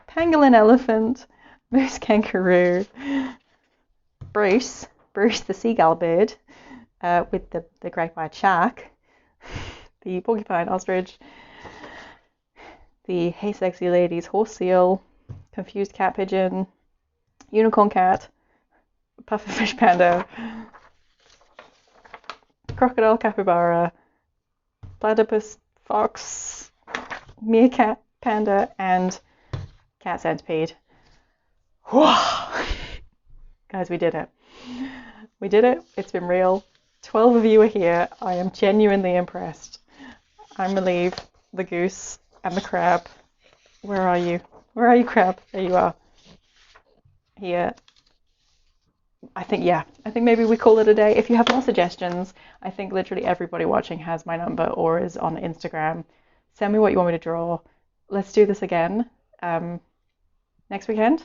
Pangolin Elephant. Moose Kangaroo. Bruce the Seagull Bird, with the Great White Shark. The Porcupine Ostrich. The Hey Sexy Ladies Horse Seal. Confused Cat Pigeon. Unicorn Cat. Pufferfish Panda. Crocodile Capybara. Platypus Fox. Meerkat Panda. And Cat Centipede. Guys, we did it. We did it. It's been real. 12 of you are here. I am genuinely impressed. I'm relieved. The goose and the crab. Where are you? Where are you, crab? There you are. Here. I think maybe we call it a day. If you have more suggestions, I think literally everybody watching has my number or is on Instagram. Send me what you want me to draw. Let's do this again. Next weekend,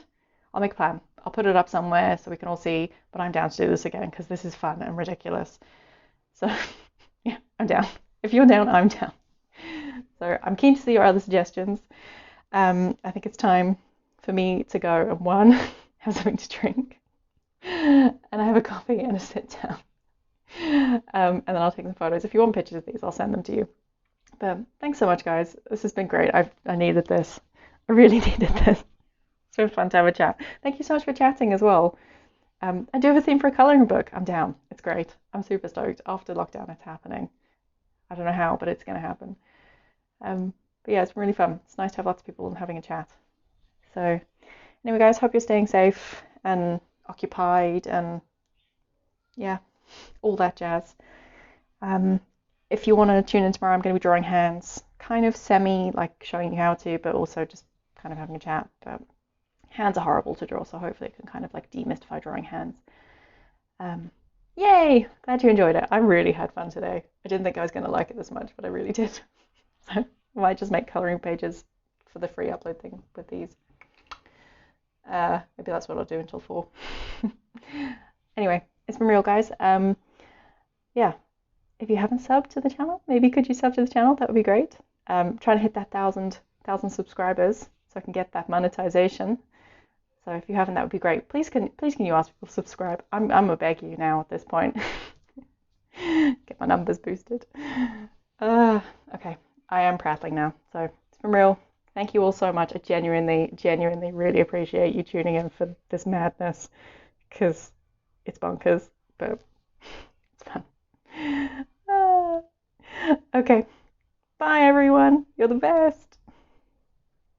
I'll make a plan. I'll put it up somewhere so we can all see, but I'm down to do this again because this is fun and ridiculous. So, yeah, I'm down. If you're down, I'm down. So I'm keen to see your other suggestions. I think it's time for me to go and one, have something to drink, and I have a coffee and a sit down. And then I'll take some photos. If you want pictures of these, I'll send them to you. But thanks so much, guys. This has been great. I needed this. I really needed this. It's been fun to have a chat. Thank you so much for chatting as well. I do have a theme for a colouring book. I'm down. It's great. I'm super stoked. After lockdown, it's happening. I don't know how, but it's going to happen. But yeah, it's been really fun. It's nice to have lots of people and having a chat. So anyway, guys, hope you're staying safe and occupied and yeah, all that jazz. If you want to tune in tomorrow, I'm going to be drawing hands, kind of semi like showing you how to, but also just kind of having a chat. But hands are horrible to draw, so hopefully it can kind of like demystify drawing hands. Yay! Glad you enjoyed it. I really had fun today. I didn't think I was going to like it this much, but I really did. So I might just make colouring pages for the free upload thing with these. Maybe that's what I'll do until 4. Anyway, it's been real, guys. Yeah, if you haven't subbed to the channel, maybe could you sub to the channel? That would be great. Trying to hit that 1,000 subscribers so I can get that monetization. So if you haven't, that would be great. Please can you ask people to subscribe? I'm gonna beg you now at this point. Get my numbers boosted. Okay, I am prattling now. So it's been real. Thank you all so much. I genuinely really appreciate you tuning in for this madness, because it's bonkers, but it's fun. Okay, bye everyone. You're the best.